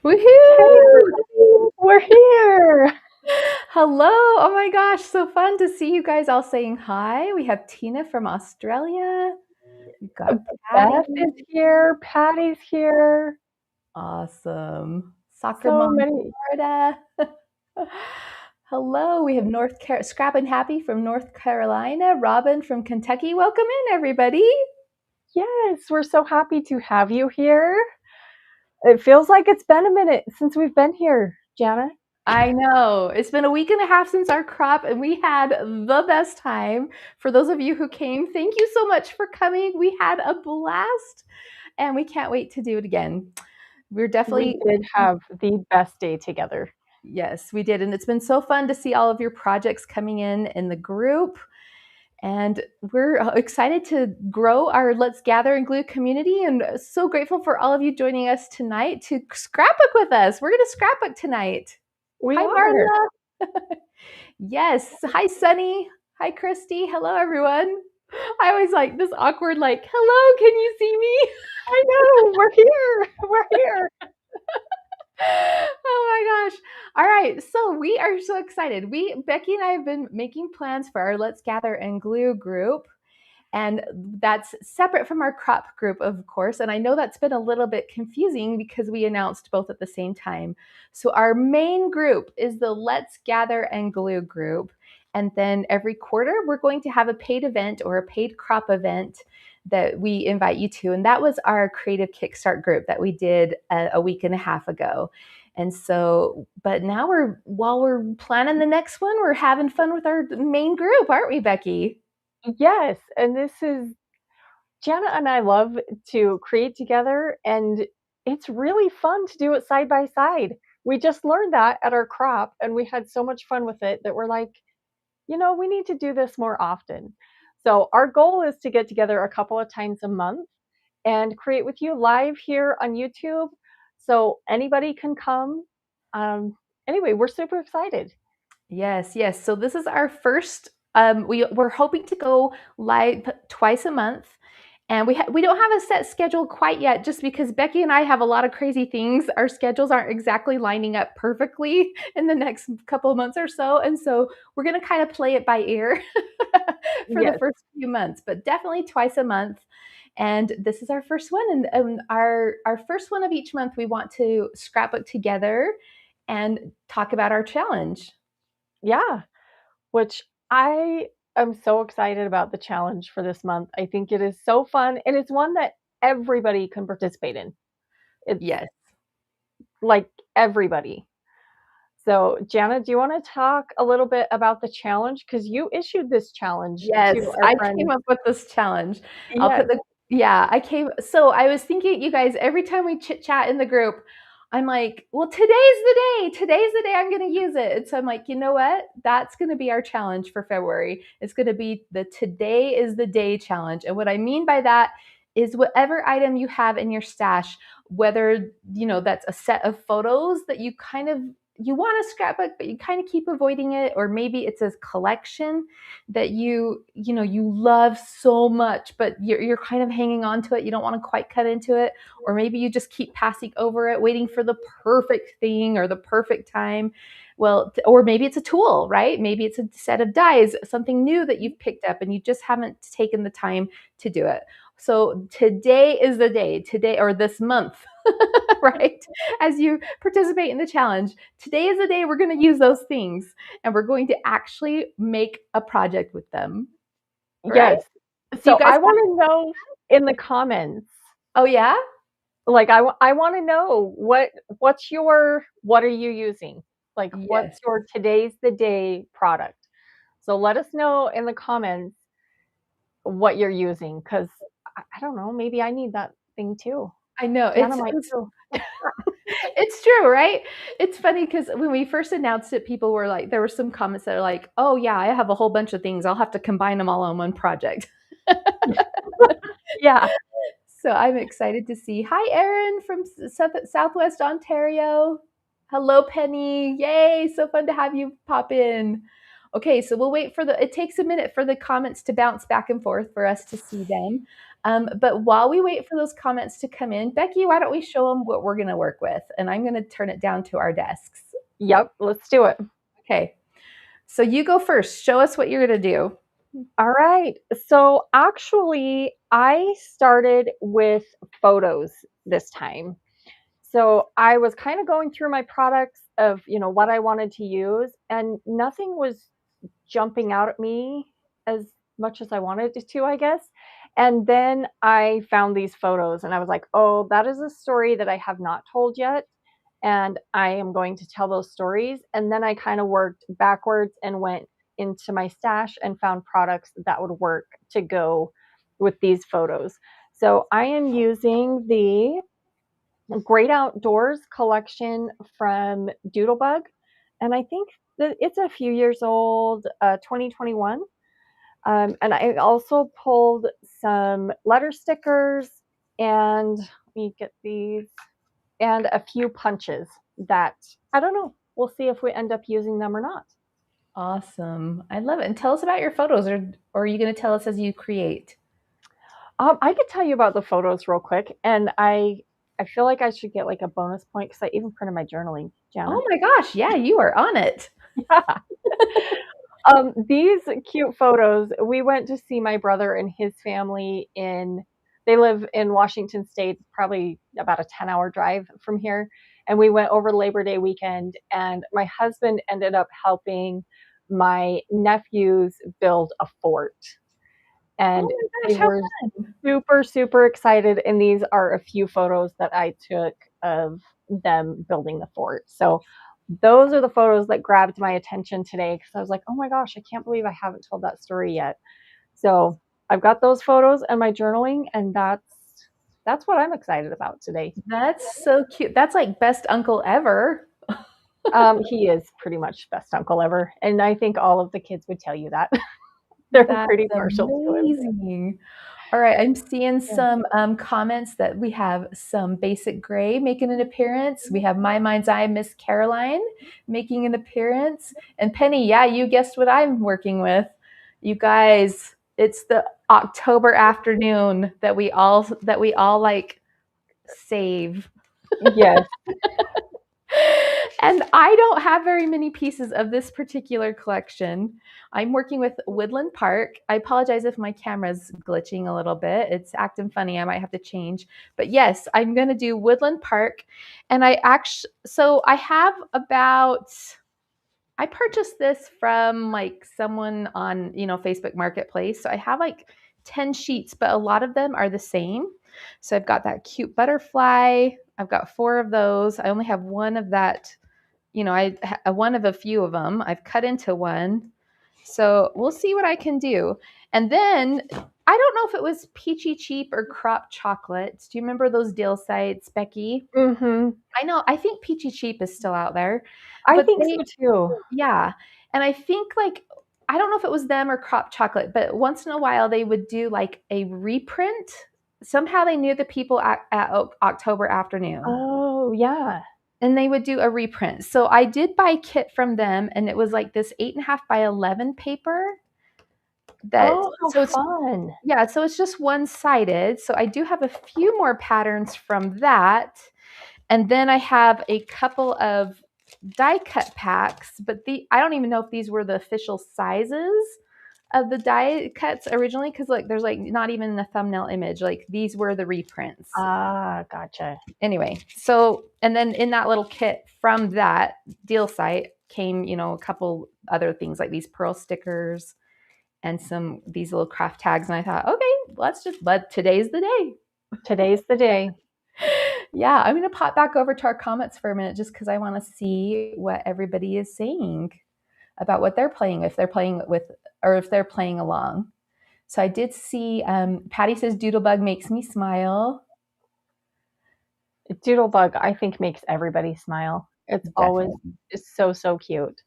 Hey, Woohoo! we're here. Hello. Oh my gosh, so fun to see you guys all saying hi. We have Tina from Australia. We've got Patty. Beth is here. Patty's here. Awesome. Soccer So mom, many. Florida. Hello. We have Scrap and Happy from North Carolina. Robin from Kentucky. Welcome in, everybody. Yes, we're so happy to have you here. It feels like it's been a minute since we've been here, Jana. I know. It's been a week and a half since our crop, and we had the best time. For those of you who came, thank you so much for coming. We had a blast, and we can't wait to do it again. We're We definitely, did have the best day together. yes, we did. And it's been so fun to see all of your projects coming in the group. And we're excited to grow our Let's Gather and Glue community, and so grateful for all of you joining us tonight to scrapbook with us. We're going to scrapbook tonight. We Hi, are. Marla. Yes. Hi, Sunny. Hi, Christy. Hello, everyone. I always like this awkward, like, hello, can you see me? I know. We're here. We're here. Oh my gosh. All right. So we are so excited. Becki and I have been making plans for our Let's Gather and Glue group. And that's separate from our crop group, of course. And I know that's been a little bit confusing because we announced both at the same time. So our main group is the Let's Gather and Glue group. And then every quarter, we're going to have a paid event or a paid crop event that we invite you to. And that was our Creative Kickstart group that we did a week and a half ago. And so, but now while we're planning the next one, we're having fun with our main group, aren't we, Becki? Yes. And this is Jana and I love to create together, and it's really fun to do it side by side. We just learned that at our crop, and we had so much fun with it that we're like, we need to do this more often. So, our goal is to get together a couple of times a month and create with you live here on YouTube so anybody can come. Um, anyway, we're super excited. Yes, yes. So this is our first. We're hoping to go live twice a month, and we don't have a set schedule quite yet, just because Becki and I have a lot of crazy things. Our schedules aren't exactly lining up perfectly in the next couple of months or so, and so we're going to kind of play it by ear for the Yes. first few months, but definitely twice a month. And this is our first one, and our first one of each month, we want to scrapbook together and talk about our challenge. Yeah. Which I am so excited about the challenge for this month. I think it is so fun, and it's one that everybody can participate in. It's Yes. like everybody. So, Jana, do you want to talk a little bit about the challenge? Because you issued this challenge Yes, to our I came friends. up with this challenge. I'll put Yes, the yeah, I came so I was thinking, you guys, every time we chit chat in the group, I'm like, well, today's the day. Today's the day I'm going to use it. And so I'm like, you know what? That's going to be our challenge for February. It's going to be the Today is the Day challenge. And what I mean by that is whatever item you have in your stash, whether, that's a set of photos that you want a scrapbook, but you kind of keep avoiding it, or maybe it's a collection that you love so much, but you're kind of hanging on to it. You don't want to quite cut into it, or maybe you just keep passing over it, waiting for the perfect thing or the perfect time. Well, or maybe it's a tool, right? Maybe it's a set of dies, something new that you've picked up and you just haven't taken the time to do it. So today is the day, today or this month, right? As you participate in the challenge, today is the day we're going to use those things and we're going to actually make a project with them, right? yes. So you So, guys I have, want to know in the comments, oh yeah? like, I want to know what are you using? Like, what's Yes. your today's the day product? So, let us know in the comments what you're using, because I don't know, maybe I need that thing too. I know. Jana It's might it's too. it's true, right? It's funny because when we first announced it, people were like, there were some comments that are like, oh yeah, I have a whole bunch of things. I'll have to combine them all on one project. Yeah. So I'm excited to see. Hi, Erin from Southwest Ontario. Hello, Penny. Yay, so fun to have you pop in. Okay, so we'll wait for it takes a minute for the comments to bounce back and forth for us to see them. But while we wait for those comments to come in, Becki, why don't we show them what we're going to work with? And I'm going to turn it down to our desks. Yep, let's do it. Okay. So you go first. Show us what you're going to do. All right. So actually, I started with photos this time. So I was kind of going through my products of, what I wanted to use, and nothing was jumping out at me as much as I wanted it to, I guess. And then I found these photos and I was like, oh, that is a story that I have not told yet. And I am going to tell those stories. And then I kind of worked backwards and went into my stash and found products that would work to go with these photos. So I am using the Great Outdoors collection from Doodlebug. And I think that it's a few years old, 2021. And I also pulled some letter stickers and let me get these and a few punches that I don't know. We'll see if we end up using them or not. Awesome. I love it. And tell us about your photos, or are you going to tell us as you create? I could tell you about the photos real quick, and I feel like I should get like a bonus point because I even printed my journaling, Jana. Oh my gosh. Yeah, you are on it. Yeah. These cute photos, we went to see my brother and his family they live in Washington State, probably about a 10-hour drive from here. And we went over Labor Day weekend, and my husband ended up helping my nephews build a fort. Oh And my they gosh, how were fun. super, super excited. And these are a few photos that I took of them building the fort. So those are the photos that grabbed my attention today because I was like, oh my gosh, I can't believe I haven't told that story yet. So I've got those photos and my journaling, and that's what I'm excited about today. That's so cute. That's like best uncle ever. He is pretty much best uncle ever, and I think all of the kids would tell you that. They're That's pretty partial to him. amazing. All right, I'm seeing Yeah. some comments that we have some basic gray making an appearance. We have My Mind's Eye Miss Caroline making an appearance. And Penny, yeah, you guessed what I'm working with. You guys, it's the October afternoon that we all like save. Yes. And I don't have very many pieces of this particular collection. I'm working with Woodland Park. I apologize if my camera's glitching a little bit. It's acting funny. I might have to change. But yes, I'm going to do Woodland Park. And I have I purchased this from like someone on, Facebook Marketplace. So I have like 10 sheets, but a lot of them are the same. So I've got that cute butterfly. I've got 4 of those. I only have one of that, one of a few of them. I've cut into one. So we'll see what I can do. And then I don't know if it was Peachy Cheap or Crop Chocolate. Do you remember those deal sites, Becki? Mm-hmm. I know. I think Peachy Cheap is still out there, I but think so too. yeah. And I think like, I don't know if it was them or Crop Chocolate, but once in a while they would do like a reprint. Somehow they knew the people at October afternoon, Oh, yeah. and they would do a reprint. So I did buy a kit from them, and it was like this 8.5 by 11 paper. Oh, how So it's fun. yeah, so it's just one sided. So I do have a few more patterns from that, and then I have a couple of die cut packs, but I don't even know if these were the official sizes of the die cuts originally, because like there's like not even a thumbnail image. Like these were the reprints. Ah, gotcha. Anyway, so and then in that little kit from that deal site came, a couple other things like these pearl stickers and these little craft tags. And I thought, okay, but today's the day. Today's the day. Yeah, I'm going to pop back over to our comments for a minute just because I want to see what everybody is saying about what they're playing, if they're playing with, or if they're playing along. So I did see Patty says Doodlebug makes me smile. Doodlebug, I think, makes everybody smile. It's always Definitely. it's so, so cute.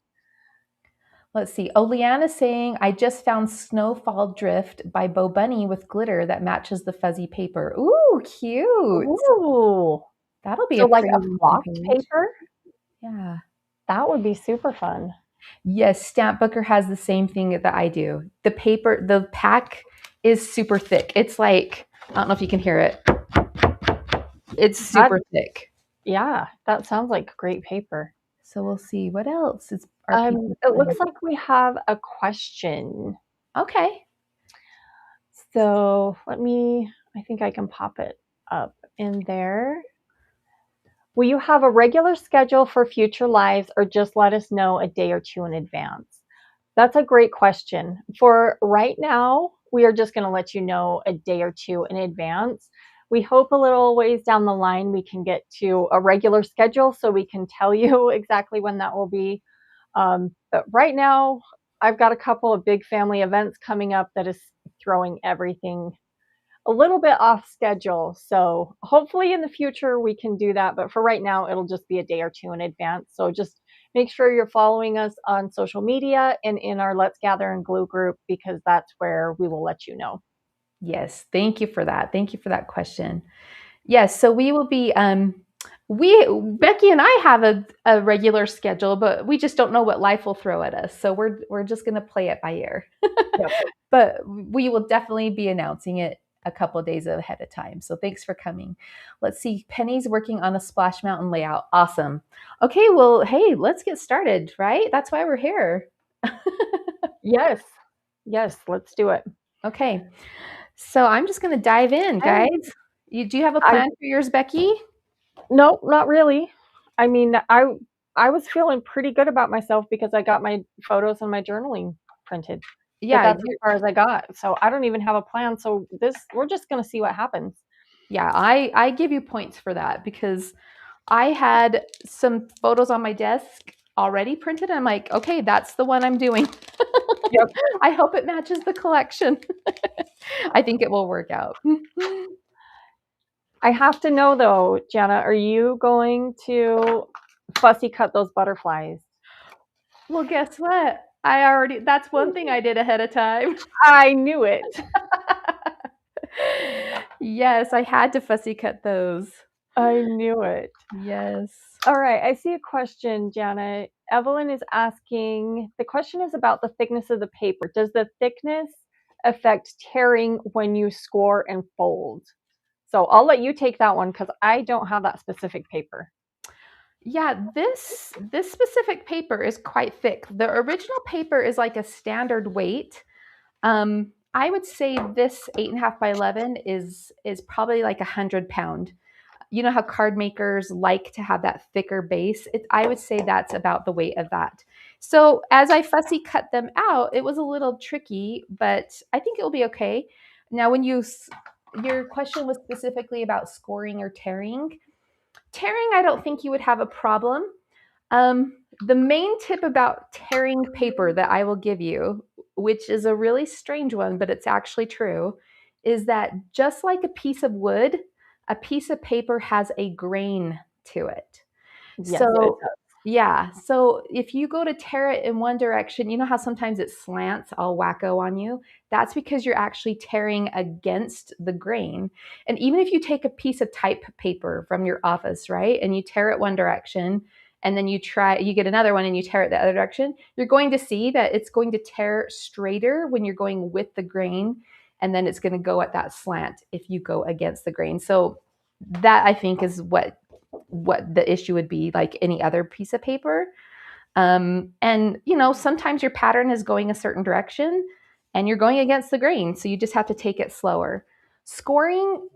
Let's see. Oh, Leanna's saying, I just found Snowfall Drift by Bo Bunny with glitter that matches the fuzzy paper. Ooh, cute. Ooh. That'll be So a like pretty a landing flocked page. paper? Yeah. That would be super fun. Yes, Stamp Booker has the same thing that I do. The pack is super thick. It's like I don't know if you can hear it. It's That super thick. yeah, that sounds like great paper. So we'll see what else are people It putting. looks like we have a question. Okay. So I think I can pop it up in there. Will you have a regular schedule for future lives or just let us know a day or two in advance? That's a great question. For right now, we are just going to let you know a day or two in advance. We hope a little ways down the line we can get to a regular schedule so we can tell you exactly when that will be. But right now, I've got a couple of big family events coming up that is throwing everything a little bit off schedule. So hopefully in the future we can do that. But for right now, it'll just be a day or two in advance. So just make sure you're following us on social media and in our Let's Gather and Glue group because that's where we will let you know. Yes. Thank you for that. Thank you for that question. Yes. So we will be, Becki and I have a regular schedule, but we just don't know what life will throw at us. So we're just going to play it by ear. Yep. But we will definitely be announcing it a couple of days ahead of time. So thanks for coming. Let's see. Penny's working on a Splash Mountain layout. Awesome. Okay. Well, hey, let's get started, right? That's why we're here. Yes. Yes. Let's do it. Okay. So I'm just going to dive in, And guys. Do you have a I plan for yours, Becki? no, not really. I mean, I was feeling pretty good about myself because I got my photos and my journaling printed. But Yeah, that's as far as I got. So I don't even have a plan. So we're just going to see what happens. yeah. I give you points for that because I had some photos on my desk already printed. I'm like, okay, that's the one I'm doing. Yep. I hope it matches the collection. I think it will work out. I have to know though, Jana, are you going to fussy cut those butterflies? Well, guess what? That's one thing I did ahead of time. I knew it. Yes, I had to fussy cut those. I knew it. Yes. All right, I see a question, Jana. Evelyn is asking, the question is about the thickness of the paper. Does the thickness affect tearing when you score and fold? So I'll let you take that one because I don't have that specific paper. Yeah, this specific paper is quite thick. The original paper is like a standard weight. I would say this 8.5 by 11 is probably like 100 pound. You know how card makers like to have that thicker base? I would say that's about the weight of that. So as I fussy cut them out, it was a little tricky, but I think it'll be okay. Now, your question was specifically about scoring or tearing. Tearing, I don't think you would have a problem. The main tip about tearing paper that I will give you, which is a really strange one, but it's actually true, is that just like a piece of wood, a piece of paper has a grain to it. Yes, it So, does. yeah. So if you go to tear it in one direction, you know how sometimes it slants all wacko on you? That's because you're actually tearing against the grain. And even if you take a piece of type paper from your office, right, and you tear it one direction, and then you get another one and you tear it the other direction, you're going to see that it's going to tear straighter when you're going with the grain, and then it's going to go at that slant if you go against the grain. So that I think is what the issue would be like any other piece of paper. And sometimes your pattern is going a certain direction and you're going against the grain, so you just have to take it slower. Scoring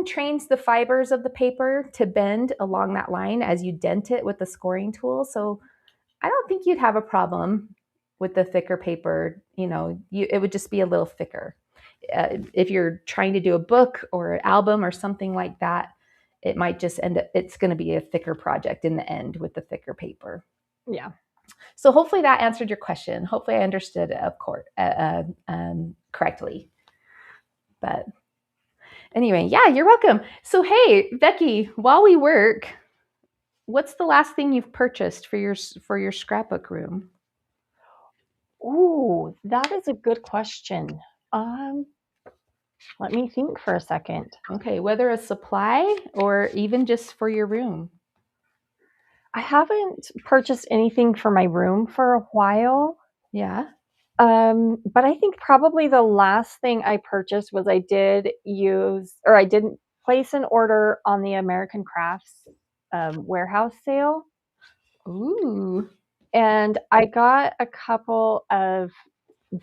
trains the fibers of the paper to bend along that line as you dent it with the scoring tool. So I don't think you'd have a problem with the thicker paper. It would just be a little thicker. If you're trying to do a book or an album or something like that, it might just end up, it's going to be a thicker project in the end with the thicker paper. Yeah. So hopefully that answered your question. Hopefully I understood it, of course, correctly. But anyway, yeah, you're welcome. So hey, Becki, while we work, what's the last thing you've purchased for your scrapbook room? Ooh, that is a good question. Um, Let me think for a second. Okay, whether a supply or even just for your room. I haven't purchased anything for my room for a while. Yeah. But I think probably the last thing I purchased was I didn't place an order on the American Crafts warehouse sale. Ooh. And I got a couple of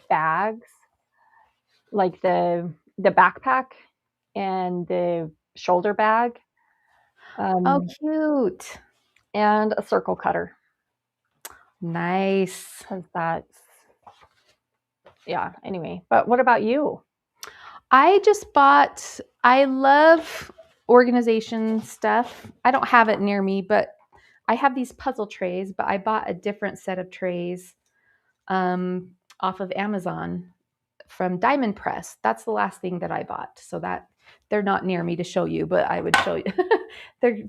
bags, like the backpack and the shoulder bag, Oh, um, cute. and a circle cutter Nice. because that's yeah. Anyway, but what about you? I love organization stuff. I don't have it near me, but I have these puzzle trays, but I bought a different set of trays off of Amazon from Diamond Press. That's the last thing that I bought. So that they're not near me to show you, but I would show you.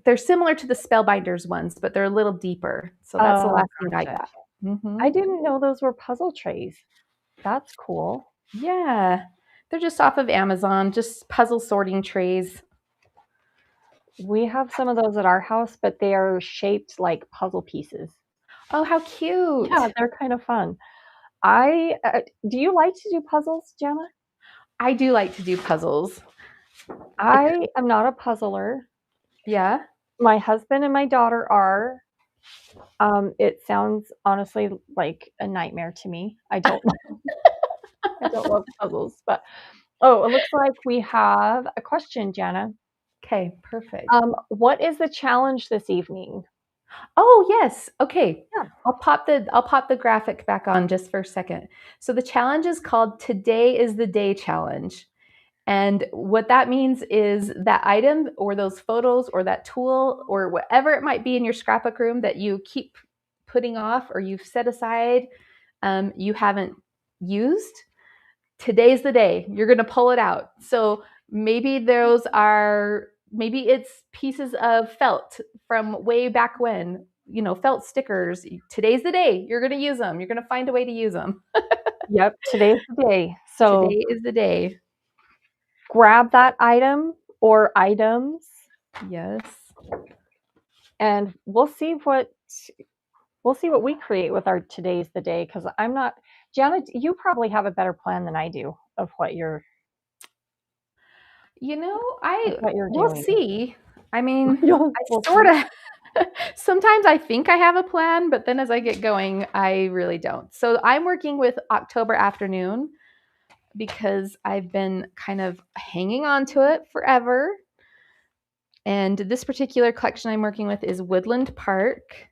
they're similar to the Spellbinders ones, but they're a little deeper. So that's the Oh, last thing I gotcha. got. Mm-hmm. I didn't know those were puzzle trays. That's cool. Yeah, they're just off of Amazon, just puzzle sorting trays. We have some of those at our house, but they are shaped like puzzle pieces. Oh, how Yeah, cute. they're kind of fun. I do you like to do puzzles, Jana? I do like to do puzzles. I am not a puzzler. Yeah. My husband and my daughter are. It sounds honestly like a nightmare to me. I don't love puzzles, but oh, it looks like we have a question, Jana. Okay, perfect. What is the challenge this evening? Oh, yes. Okay. Yeah. I'll pop the graphic back on just for a second. So the challenge is called Today is the Day Challenge. And what that means is that item or those photos or that tool or whatever it might be in your scrapbook room that you keep putting off or you've set aside, you haven't used. Today's the day. You're going to pull it out. So maybe it's pieces of felt from way back when, felt stickers. Today's the day. You're going to use them. You're going to find a way to use them. Yep, today's the day. So Today is the day. grab that item or items Yes. and we'll see what we create with our today's the day because I'm not Janet, you probably have a better plan than I do of I what you're we'll doing. see. I mean, I We'll sort see. of sometimes I think I have a plan, but then as I get going, I really don't. So I'm working with October afternoon because I've been kind of hanging on to it forever. And this particular collection I'm working with is Woodland Park.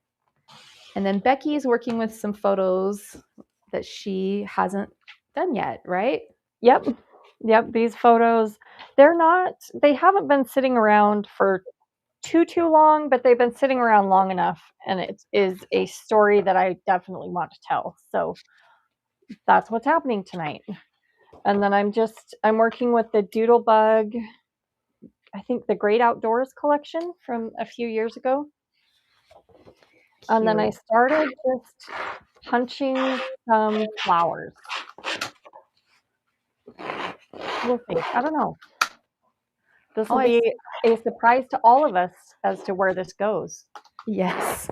And then Becki is working with some photos that she hasn't done yet, right? Yep. Yep, these photos, they haven't been sitting around for too long, but they've been sitting around long enough and it is a story that I definitely want to tell. So that's what's happening tonight. And then I'm working with the Doodlebug, I think the Great Outdoors collection from a few years ago. And then I Cute. started just punching some flowers. We'll see. I don't know. This Oh, will be a surprise to all of us as to where this goes. yes.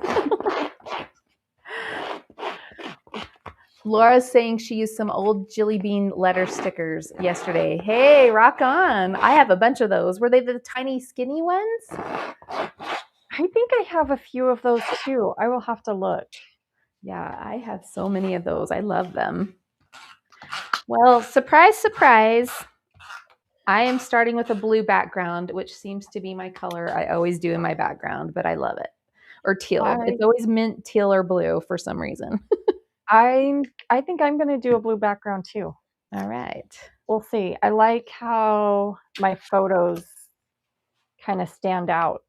Laura's saying she used some old Jilly Bean letter stickers yesterday. Hey, rock on. I have a bunch of those. Were they the tiny, skinny ones? I think I have a few of those too. I will have to look. Yeah, I have so many of those. I love them. Well, surprise, surprise. I am starting with a blue background, which seems to be my color I always do in my background, but I love it. Or teal. I It's always mint, teal, or blue for some reason. I think I'm going to do a blue background too. All right. We'll see. I like how my photos kind of stand out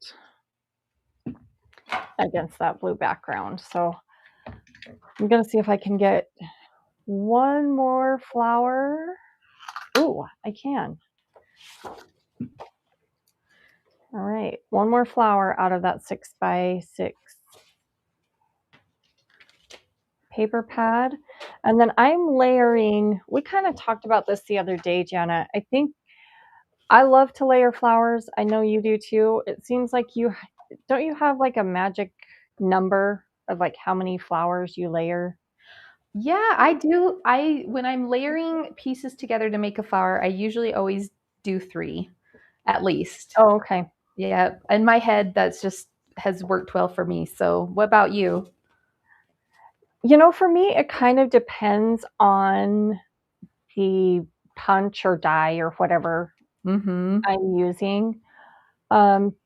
against that blue background. So I'm going to see if I can get one more flower. Ooh, I can. All right, one more flower out of that 6x6 paper pad. And then I'm layering, we kind of talked about this the other day, Jana. I think I love to layer flowers. I know you do too. It seems like don't you have like a magic number of like how many flowers you layer? Yeah, I do. When I'm layering pieces together to make a flower, I usually always do 3 at least. Oh, okay. Yeah, in my head, that's just has worked well for me. So, what about you? For me, it kind of depends on the punch or die or whatever Mm-hmm. I'm using.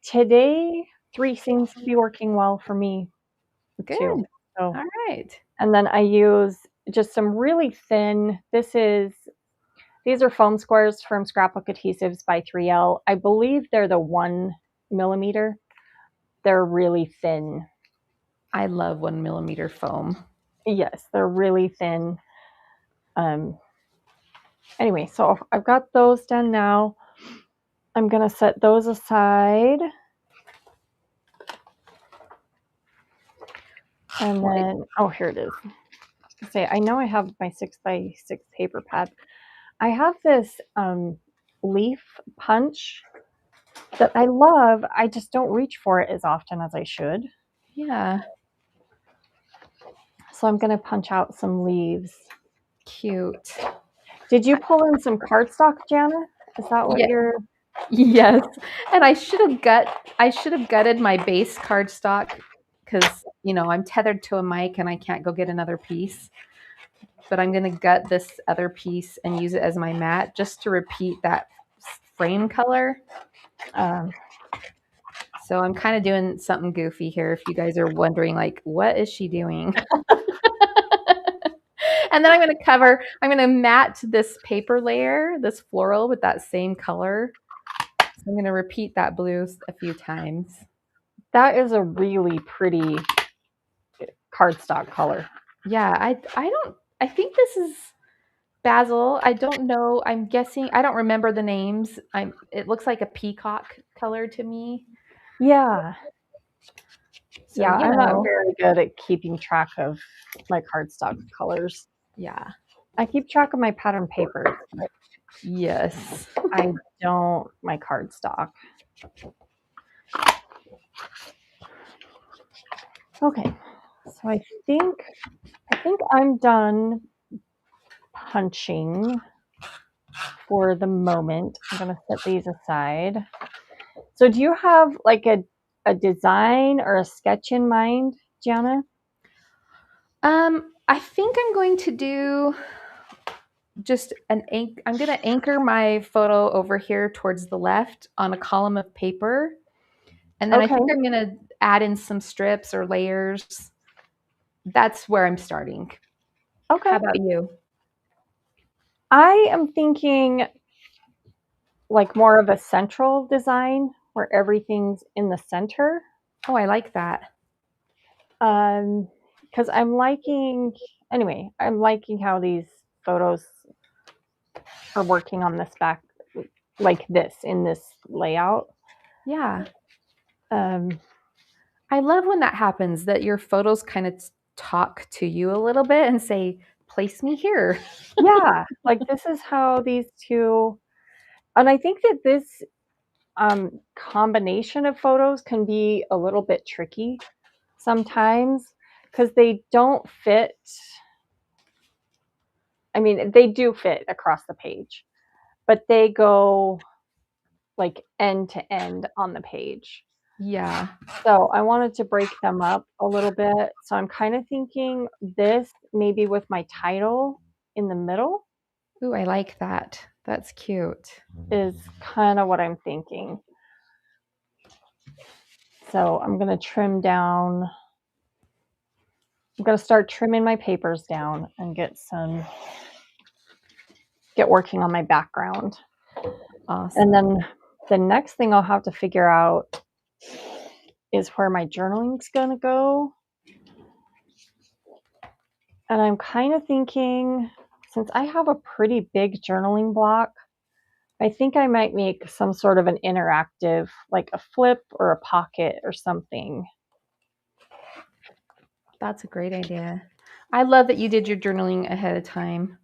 Today, 3 seems to be working well for me too. Good. So, All right. and then I use just some really thin. These are foam squares from Scrapbook Adhesives by 3L. I believe they're the 1 millimeter. They're really thin. I love 1 millimeter foam. Yes, they're really thin. Um, anyway, so I've got those done now. I'm gonna set those aside. And Well, then, oh, here it is. I know I have my 6x6 paper pad. I have this leaf punch that I love. I just don't reach for it as often as I should. yeah, So I'm going to punch out some leaves. cute. Did you pull in some cardstock, Jana? Is that what Yeah, you're? yes. And I should have gutted my base cardstock because I'm tethered to a mic and I can't go get another piece. But I'm gonna gut this other piece and use it as my mat just to repeat that frame color. Um, So I'm kind of doing something goofy here. If you guys are wondering, like, what is she doing? And then I'm going to mat this paper layer, this floral with that same color. So I'm going to repeat that blue a few times. that is a really pretty cardstock color. Yeah, I think this is basil. I don't know. I'm guessing. I don't remember the names. It looks like a peacock color to me. Yeah. So, Yeah, I'm not very good at keeping track of my cardstock colors. yeah. I keep track of my pattern papers, but Yes. I don't my cardstock. Okay. So I think I'm done punching for the moment. I'm going to set these aside. So do you have like a design or a sketch in mind, Jana? I think I'm going to do just I'm going to anchor my photo over here towards the left on a column of paper. And then I Okay. think I'm going to add in some strips or layers. That's where I'm starting. How Okay. about you? I am thinking like more of a central design where everything's in the center. Oh, I like that. Because I'm liking how these photos are working on this back, like this in this layout. Yeah. Um, I love when that happens, that your photos kind of talk to you a little bit and say, place me here. yeah, like this is how these two, and I think that this combination of photos can be a little bit tricky sometimes because they don't fit. I mean, they do fit across the page, but they go like end to end on the page. Yeah. So I wanted to break them up a little bit. So I'm kind of thinking this maybe with my title in the middle Ooh, I like that. That's cute. is kind of what I'm thinking. So I'm going to trim down. I'm going to start trimming my papers down and get working on my background. And Awesome. then the next thing I'll have to figure out is where my journaling's going to go. And I'm kind of thinking, since I have a pretty big journaling block, I think I might make some sort of an interactive, like a flip or a pocket or something. That's a great idea. I love that you did your journaling ahead of time.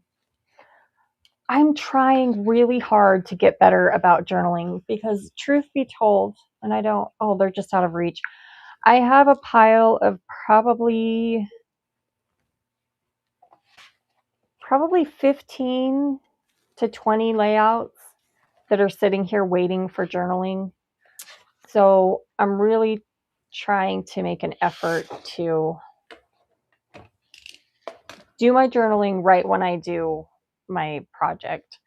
I'm trying really hard to get better about journaling because, truth be told, and I don't, oh, they're just out of reach. I have a pile of probably probably 15 to 20 layouts that are sitting here waiting for journaling. So I'm really trying to make an effort to do my journaling right when I do my project.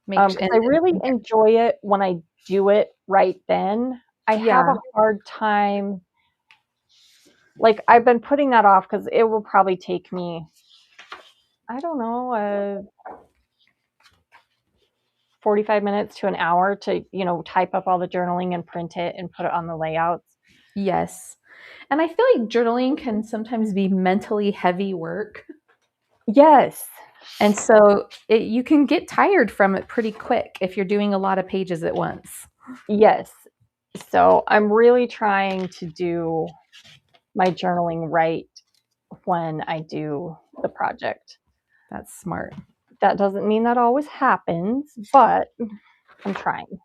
Make sure, Because I really enjoy it when I do it right then. I have yeah, a hard time, like, I've been putting that off because it will probably take me, I don't know, 45 minutes to an hour to, type up all the journaling and print it and put it on the layouts. yes. And I feel like journaling can sometimes be mentally heavy work. Yes. And so you can get tired from it pretty quick if you're doing a lot of pages at once. Yes. So I'm really trying to do my journaling right when I do the project. That's smart. That doesn't mean that always happens, but I'm trying.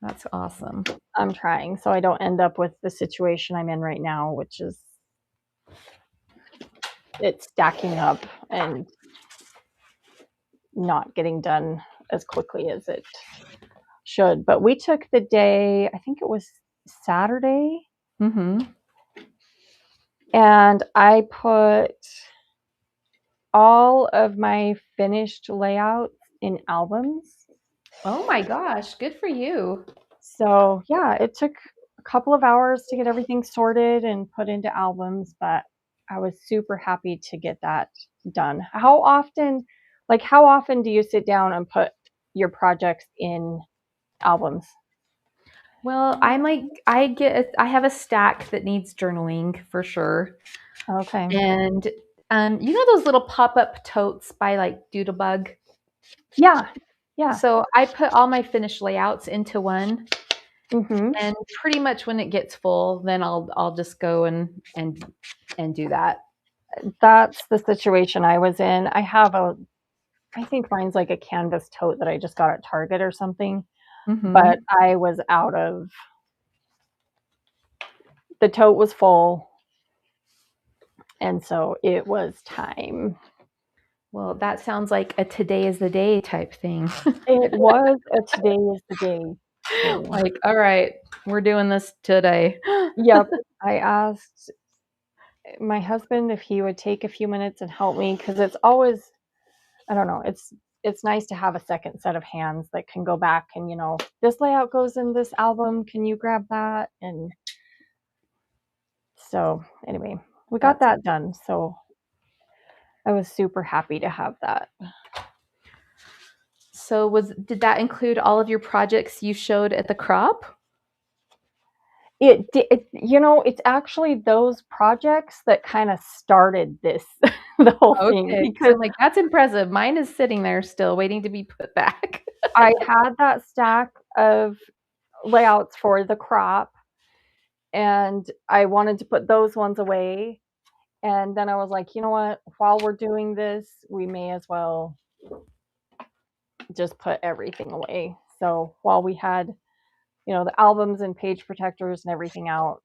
That's awesome. I'm trying so I don't end up with the situation I'm in right now, which is it's stacking up and not getting done as quickly as it should. But we took the day, I think it was Saturday, and I put all of my finished layouts in albums. Oh my gosh, good for you. So yeah, it took a couple of hours to get everything sorted and put into albums, but I was super happy to get that done. How often do you sit down and put your projects in albums? Well, I have a stack that needs journaling for sure. Okay. And you know those little pop-up totes by like Doodlebug? Yeah. Yeah. So I put all my finished layouts into one, Mm-hmm. and pretty much when it gets full, then I'll just go and do that. That's the situation I was in. I think mine's like a canvas tote that I just got at Target or something, but I was the tote was full, and so it was time. Well, that sounds like a today is the day type thing. It was a today is the day thing. Like, all right, we're doing this today. Yep. I asked my husband if he would take a few minutes and help me because it's always, I don't know, it's nice to have a second set of hands that can go back and, this layout goes in this album. Can you grab that? And so anyway, we got that done. So I was super happy to have that. So did that include all of your projects you showed at the crop? It's actually those projects that kind of started this, the whole thing, Okay, because I'm like, that's impressive. Mine is sitting there still waiting to be put back. I had that stack of layouts for the crop and I wanted to put those ones away. And then I was like, you know what? While we're doing this, we may as well just put everything away. So while we had, the albums and page protectors and everything out,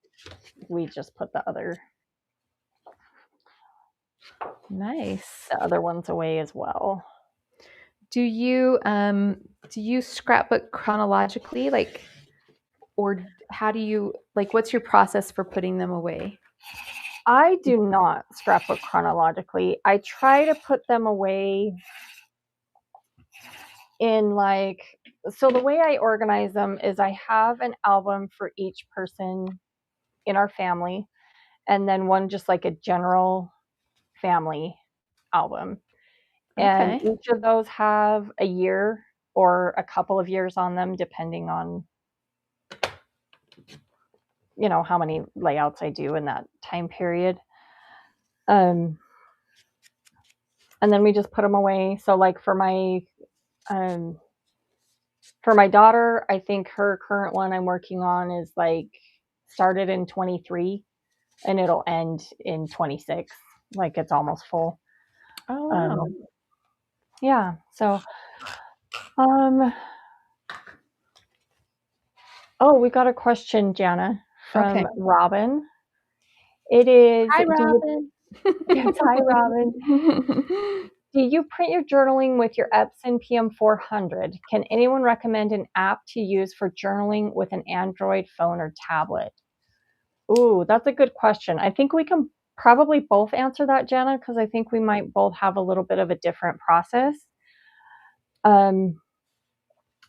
we just put the other ones away as well. Do you scrapbook chronologically, like, or how do you what's your process for putting them away? I do not scrapbook chronologically. I try to put them away in so the way I organize them is I have an album for each person in our family and then one just like a general family album. And Okay. each of those have a year or a couple of years on them, depending on, how many layouts I do in that time period. And then we just put them away. So like for my daughter, I think her current one I'm working on is started in 23 and it'll end in 26. Like it's almost full. Oh wow. Yeah. So we got a question, Jana, from Robin. It is, Hi, Robin. Yes, hi, Robin. Do you print your journaling with your Epson PM400? Can anyone recommend an app to use for journaling with an Android phone or tablet? Ooh, that's a good question. I think we can probably both answer that, Jana, because I think we might both have a little bit of a different process.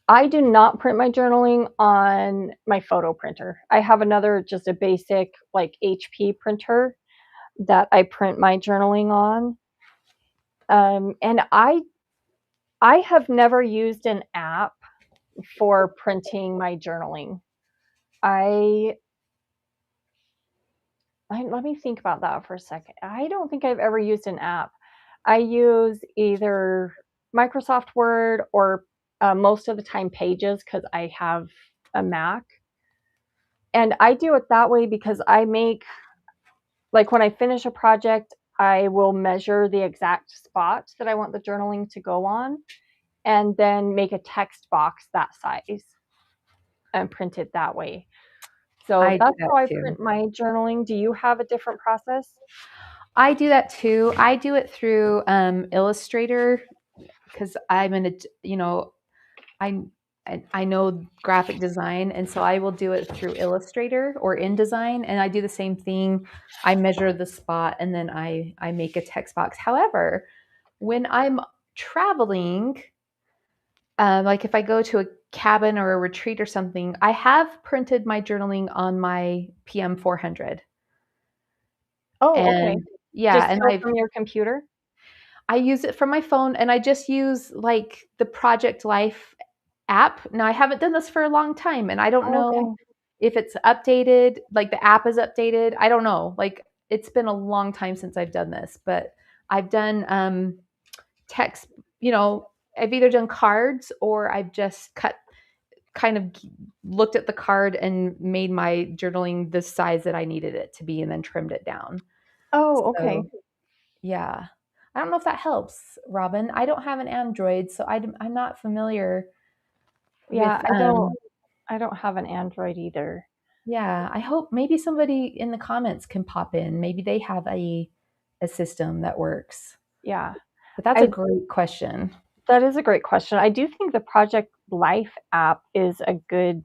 I do not print my journaling on my photo printer. I have another, just a basic like HP printer that I print my journaling on. And I have never used an app for printing my journaling. I let me think about that for a second. I don't think I've ever used an app. I use either Microsoft Word or most of the time Pages because I have a Mac. And I do it that way because I make, like, when I finish a project, I will measure the exact spot that I want the journaling to go on and then make a text box that size and print it that way. So I do that's that how I too. print my journaling. Do you have a different process? I do that too. I do it through Illustrator because I'm in a, I I know graphic design, and so I will do it through Illustrator or InDesign, and I do the same thing. I measure the spot, and then I make a text box. However, when I'm traveling, like if I go to a cabin or a retreat or something, I have printed my journaling on my PM400, Oh, okay. and yeah, Just and still from your computer? I use it from my phone, and I just use like the Project Life app. Now, I haven't done this for a long time, and I don't Oh, know okay. if it's updated, like the app is updated. I don't know. Like it's been a long time since I've done this, but I've done text, I've either done cards or I've just kind of looked at the card and made my journaling the size that I needed it to be and then trimmed it down. Oh, okay. So, yeah. I don't know if that helps, Robin. I don't have an Android, so I'm not familiar with Yeah, I don't have an Android either. yeah, I hope maybe somebody in the comments can pop in. Maybe they have a system that works. Yeah. But that's a I great question. That is a great question. I do think the Project Life app is a good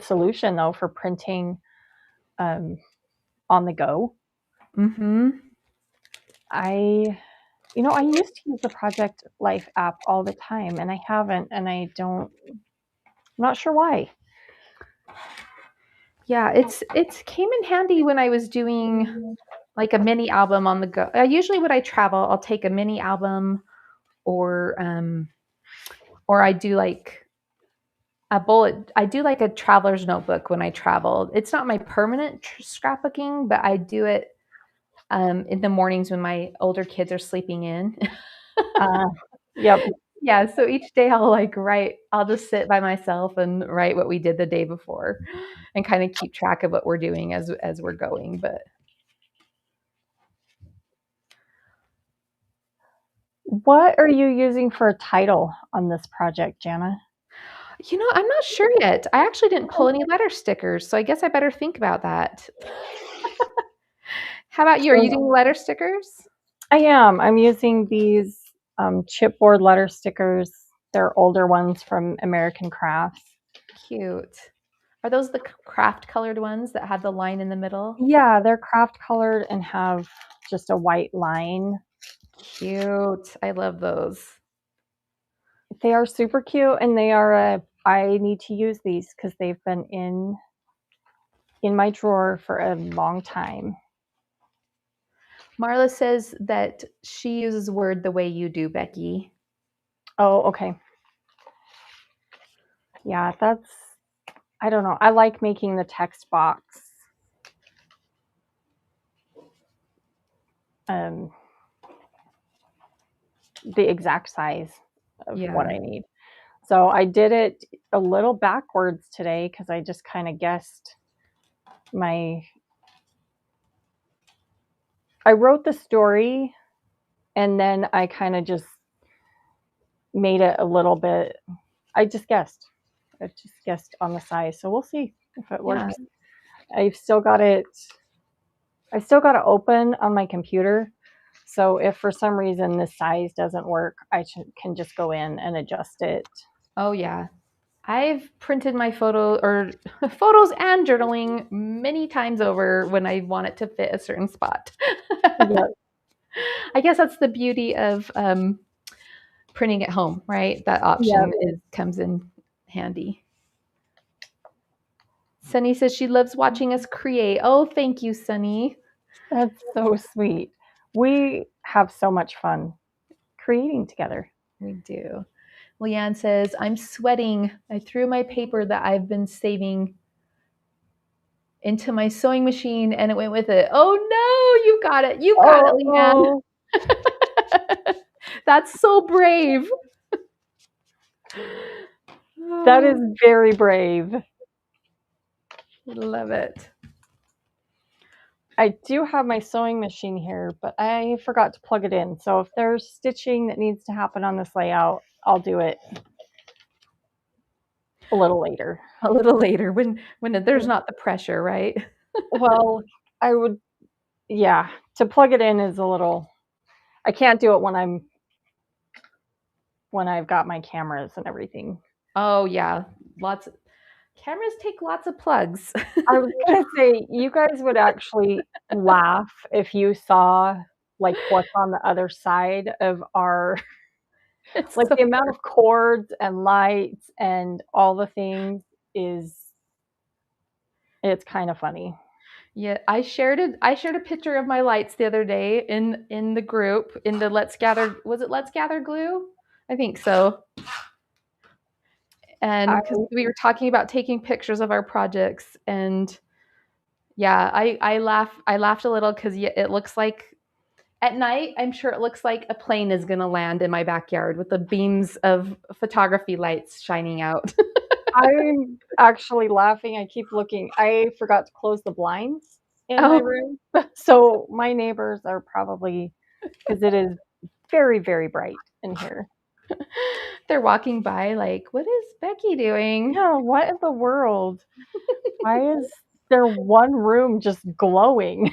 solution though for printing um, on the go. Mhm. I I used to use the Project Life app all the time and I haven't and I'm not sure why. Yeah, it's came in handy when I was doing like a mini album on the go. Usually when I travel, I'll take a mini album or or I do like I do like a traveler's notebook when I travel. It's not my permanent scrapbooking, but I do it in the mornings when my older kids are sleeping in. Uh, yep. Yeah, so each day I'll like write, I'll just sit by myself and write what we did the day before and kind of keep track of what we're doing as we're going. But What are you using for a title on this project, Jana? I'm not sure yet. I actually didn't pull Okay. any letter stickers, so I guess I better think about that. How about you? Are you So doing letter stickers? I am. I'm using these chipboard letter stickers. They're older ones from American Crafts. Cute. Are those the craft colored ones that have the line in the middle? Yeah, they're craft colored and have just a white line. Cute. I love those. They are super cute and they are I need to use these because they've been in my drawer for a long time. Marla says that she uses Word the way you do, Becki. Oh, okay. Yeah, I don't know. I like making the text box um, the exact size of what Yeah. I need. So I did it a little backwards today because I just kind of guessed my. I wrote the story and then I kind of just made it a little bit. I just guessed. I just guessed on the size. So we'll see if it Yeah. works. I've still got it I still got to open on my computer. So if for some reason this size doesn't work, can just go in and adjust it. Oh yeah. I've printed my photos and journaling many times over when I want it to fit a certain spot. Yep. I guess that's the beauty of printing at home, right? That Yep. option comes in handy. Sunny says she loves watching us create. Oh, thank you, Sunny. That's so sweet. We have so much fun creating together. We do. Leanne says, I'm sweating. I threw my paper that I've been saving into my sewing machine and it went with it. Oh no, you got it. You got it, Leanne. Oh, That's so brave. that is very brave. Love it. I do have my sewing machine here, but I forgot to plug it in. So if there's stitching that needs to happen on this layout, I'll do it a little later. A little later when there's not the pressure, right? Well, I would, yeah, to plug it in is a little, I can't do it when I've got my cameras and everything. Oh yeah, cameras take lots of plugs. I was gonna say, you guys would actually laugh if you saw like what's on the other side of our like So, the amount of cords and lights and all the things it's kind of funny. yeah, I shared a picture of my lights the other day in the group in the Let's Gather, was it Let's Gather Glue? I think so. And because we were talking about taking pictures of our projects, and yeah, I laughed a little because it looks like at night, I'm sure it looks like a plane is going to land in my backyard with the beams of photography lights shining out. I'm actually laughing. I keep looking. I forgot to close the blinds in my Oh, room. So my neighbors are probably, because it is very, very bright in here. they're walking by like, what is Becki doing? Yeah, what in the world? Why is there one room just glowing?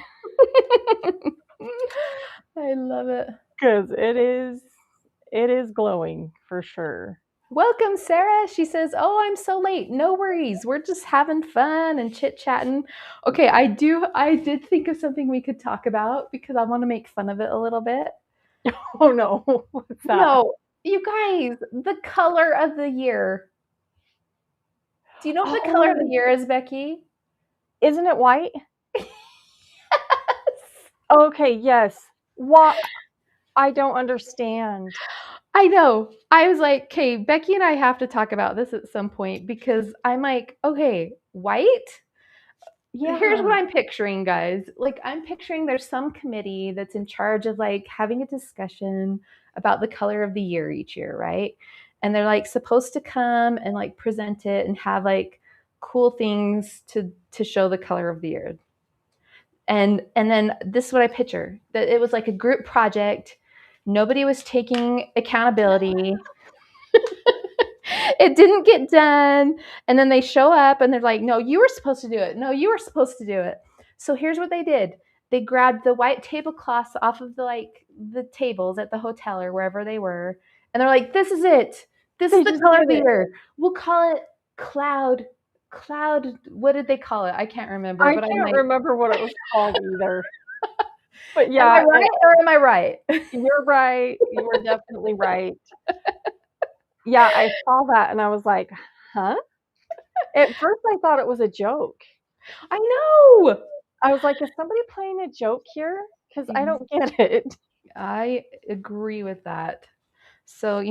I love it. Because it is glowing for sure. Welcome, Sarah. She says, "Oh, I'm so late. No worries. We're just having fun and chit-chatting." Okay, I did think of something we could talk about because I want to make fun of it a little bit. Oh no, what's that? No, you guys, the color of the year. Do you know what the color of the Oh, year is, Becki? isn't it white? Okay, yes. What? I don't understand. I know. I was like, okay, Becki and I have to talk about this at some point because I'm like, okay, white? Here's what Yeah. I'm picturing, guys. Like, I'm picturing there's some committee that's in charge of like having a discussion about the color of the year each year, right? And they're like supposed to come and like present it and have like cool things to show the color of the year. And then this is what I picture, that it was like a group project. Nobody was taking accountability. It didn't get done. And then they show up and they're like, no, you were supposed to do it. No, you were supposed to do it. So here's what they did. They grabbed the white tablecloths off of the tables at the hotel or wherever they were. And they're like, this is it. This They is the just color of did the it. year. We'll call it cloud. What did they call it? I can't remember, I but I'm can't like, remember what it was called either. But am I yeah, right or am I right? you're right. You were definitely right. Yeah, I saw that and I was like, huh? At first I thought it was a joke. I know. I was like, is somebody playing a joke here? Because I don't get it. I agree with that. So,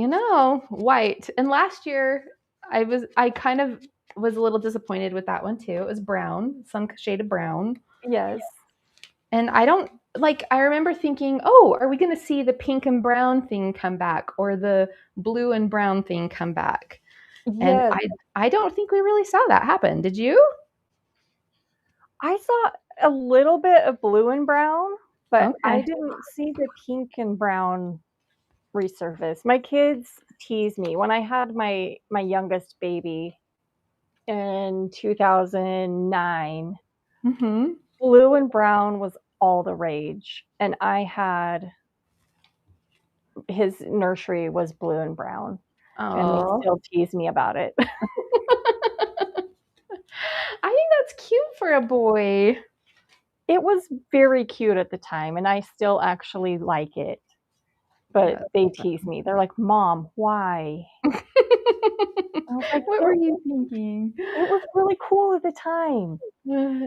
white. And last year I kind of was a little disappointed with that one too. It was brown, some shade of brown. Yes. And I don't like I remember thinking, "Oh, are we going to see the pink and brown thing come back or the blue and brown thing come back?" And Yes. I don't think we really saw that happen. Did you? I saw a little bit of blue and brown, but I Okay. didn't see the pink and brown resurface. My kids tease me when I had my youngest baby in 2009. Mhm. Blue and brown was all the rage. And his nursery was blue and brown, and they Oh, still tease me about it. I think that's cute for a boy. It was very cute at the time, and I still actually like it. But That's they tease me. They're like, "Mom, why?" I was like, What were you thinking? it was really cool at the time."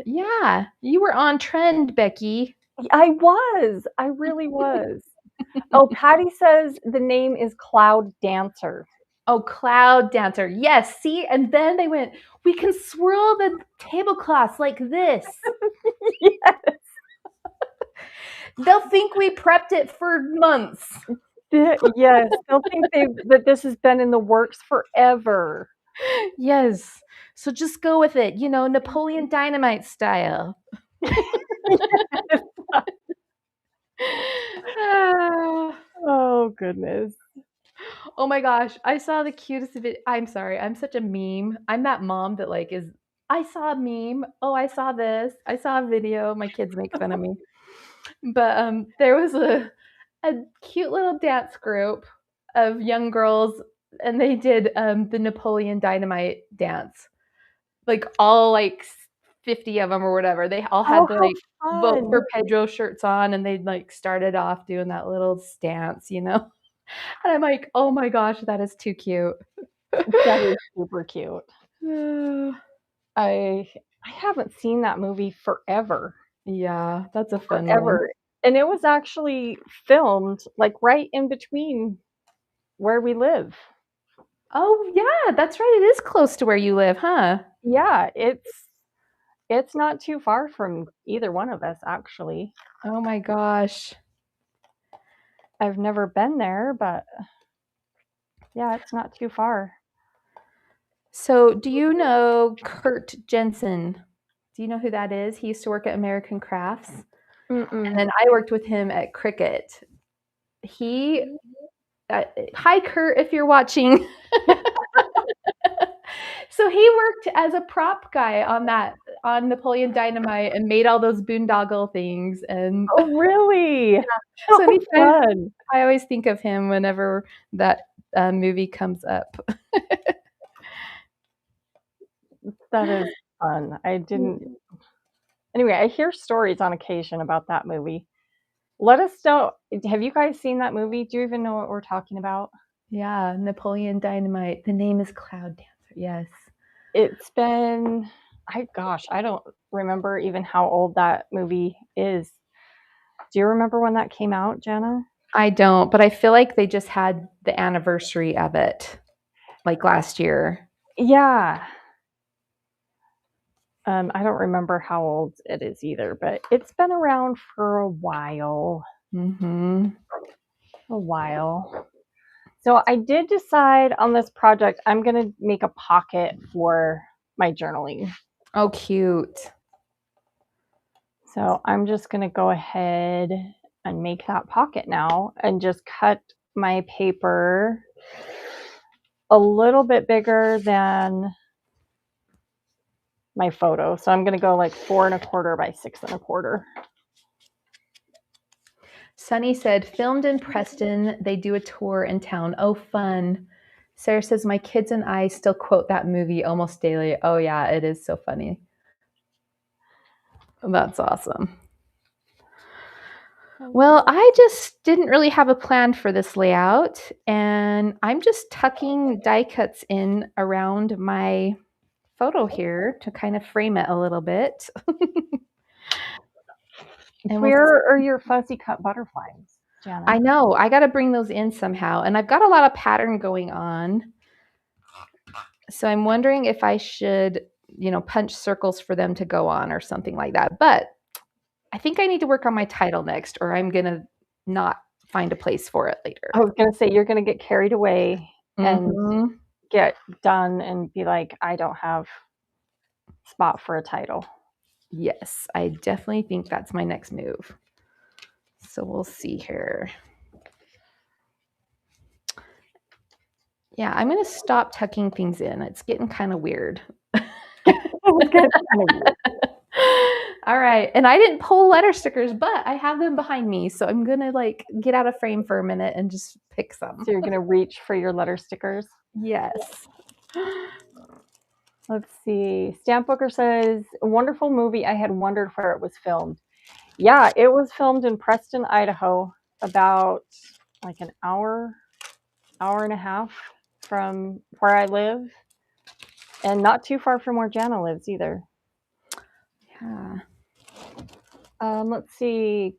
Yeah, you were on trend, Becki. I really was. Oh, Patty says the name is Cloud Dancer. Oh, cloud dancer. Yes, see? And then they went, we can swirl the tablecloths like this. Yes. They'll think we prepped it for months. Yes, they'll think that this has been in the works forever. Yes. So just go with it, Napoleon Dynamite style. Yes. Ah. Oh, goodness. Oh my gosh, I saw the cutest of it. I'm sorry, I'm such a meme. I'm that mom that I saw a meme. Oh, I saw this. I saw a video. My kids make fun of me. But there was a cute little dance group of young girls, and they did the Napoleon Dynamite dance. Like all 50 of them or whatever. They all Oh, had the how vote fun. for Pedro shirts on, and they started off doing that little stance. And I'm like, oh my gosh, that is too cute. That is super cute. I I haven't seen that movie forever. Yeah, that's a fun one. Forever. And it was actually filmed like right in between where we live. Oh yeah, that's right. It is close to where you live, huh? Yeah, it's not too far from either one of us actually. Oh my gosh. I've never been there, but yeah, it's not too far. So, do you know Kurt Jensen? Do you know who that is? He used to work at American Crafts, and Mm-mm. then I worked with him at Cricut. He, hi Kurt, if you're watching. So he worked as a prop guy on Napoleon Dynamite and made all those boondoggle things. And Oh, really? so How anytime fun. I always think of him whenever that movie comes up. That is fun. I didn't Anyway, I hear stories on occasion about that movie. Let us know. Have you guys seen that movie? Do you even know what we're talking about? Yeah, Napoleon Dynamite. The name is Cloud Dancer. Yes. It's been I don't remember even how old that movie is. Do you remember when that came out, Jana? I don't, but I feel like they just had the anniversary of it like last year. Yeah. I don't remember how old it is either, but it's been around for a while. Mm-hmm. A while. So I did decide on this project, I'm going to make a pocket for my journaling. Oh, cute. So I'm just going to go ahead and make that pocket now and just cut my paper a little bit bigger than my photo. So I'm going to go like 4.25 by 6.25. Sunny said, filmed in Preston. They do a tour in town. Oh, fun. Sarah says, my kids and I still quote that movie almost daily. Oh, yeah, it is so funny. That's awesome. Well, I just didn't really have a plan for this layout, and I'm just tucking die cuts in around my photo here to kind of frame it a little bit. And Where are your fuzzy cut butterflies, Jana? I know, I got to bring those in somehow. And I've got a lot of pattern going on. So I'm wondering if I should, punch circles for them to go on or something like that. But I think I need to work on my title next, or I'm going to not find a place for it later. I was going to say, you're going to get carried away and Mm-hmm. get done and be like, I don't have spot for a title. Yes, I definitely think that's my next move. So we'll see here. Yeah, I'm going to stop tucking things in. It's getting kind of weird. I All right. And I didn't pull letter stickers, but I have them behind me. So I'm going to like get out of frame for a minute and just pick some. So you're going to reach for your letter stickers. Yes. Let's see. Stamp Booker says, a wonderful movie. I had wondered where it was filmed. Yeah, it was filmed in Preston, Idaho, about like an hour and a half from where I live, and not too far from where Jana lives either. Yeah. Let's see.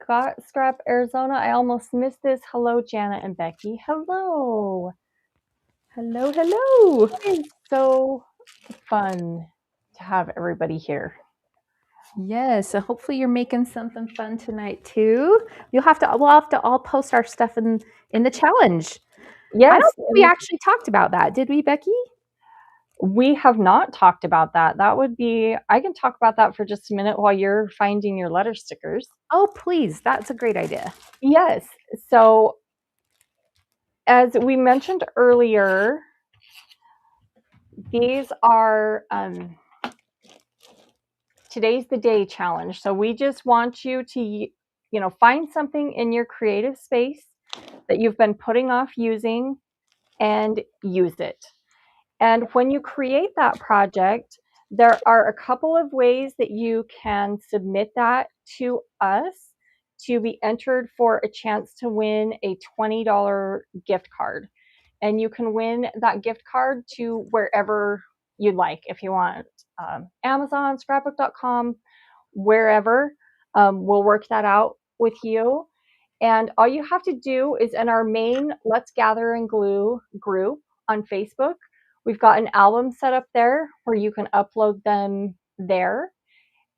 Scrap Arizona. I almost missed this. Hello, Jana and Becki. Hello. Hello, hello. It is so fun to have everybody here. Yes. So hopefully you're making something fun tonight too. We'll have to all post our stuff in the challenge. I Yes, don't think we actually talked about that. Did we, Becki? we have not talked about that. That would be, I can talk about that for just a minute while you're finding your letter stickers. Oh, please. That's a great idea. Yes. So, as we mentioned earlier, these are today's the day challenge. So, we just want you to, find something in your creative space that you've been putting off using and use it. And when you create that project, there are a couple of ways that you can submit that to us to be entered for a chance to win a $20 gift card. And you can win that gift card to wherever you'd like. If you want Amazon, scrapbook.com, wherever, we'll work that out with you. And all you have to do is in our main Let's Gather and Glue group on Facebook, we've got an album set up there where you can upload them there.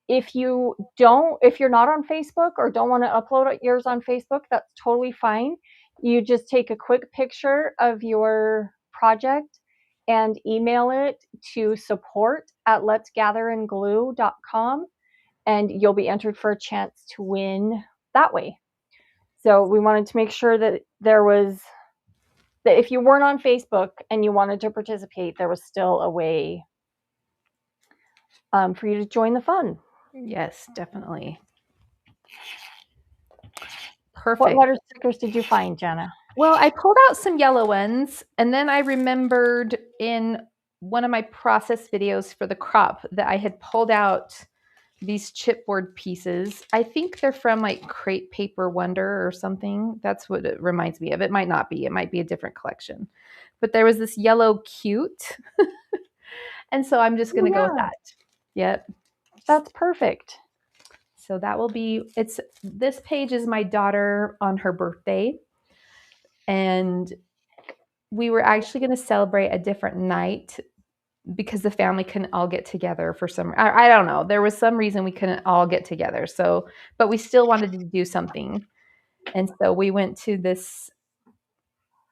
If you're not on Facebook or don't want to upload yours on Facebook, that's totally fine. You just take a quick picture of your project and email it to support@letsgatherandglue.com, and you'll be entered for a chance to win that way. So we wanted to make sure that that if you weren't on Facebook and you wanted to participate, there was still a way for you to join the fun. Yes, definitely. What Perfect. letter stickers did you find, Jana? Well, I pulled out some yellow ones, and then I remembered in one of my process videos for the crop that I had pulled out these chipboard pieces. I think they're from like Crate Paper Wonder or something. That's what it reminds me of. It might not be. It might be a different collection. But there was this yellow cute. And so I'm just going to go with that. Yep. That's perfect. So that will be, this page is my daughter on her birthday. And we were actually going to celebrate a different night because the family couldn't all get together for some, I don't know. There was some reason we couldn't all get together. So, but we still wanted to do something. And so we went to this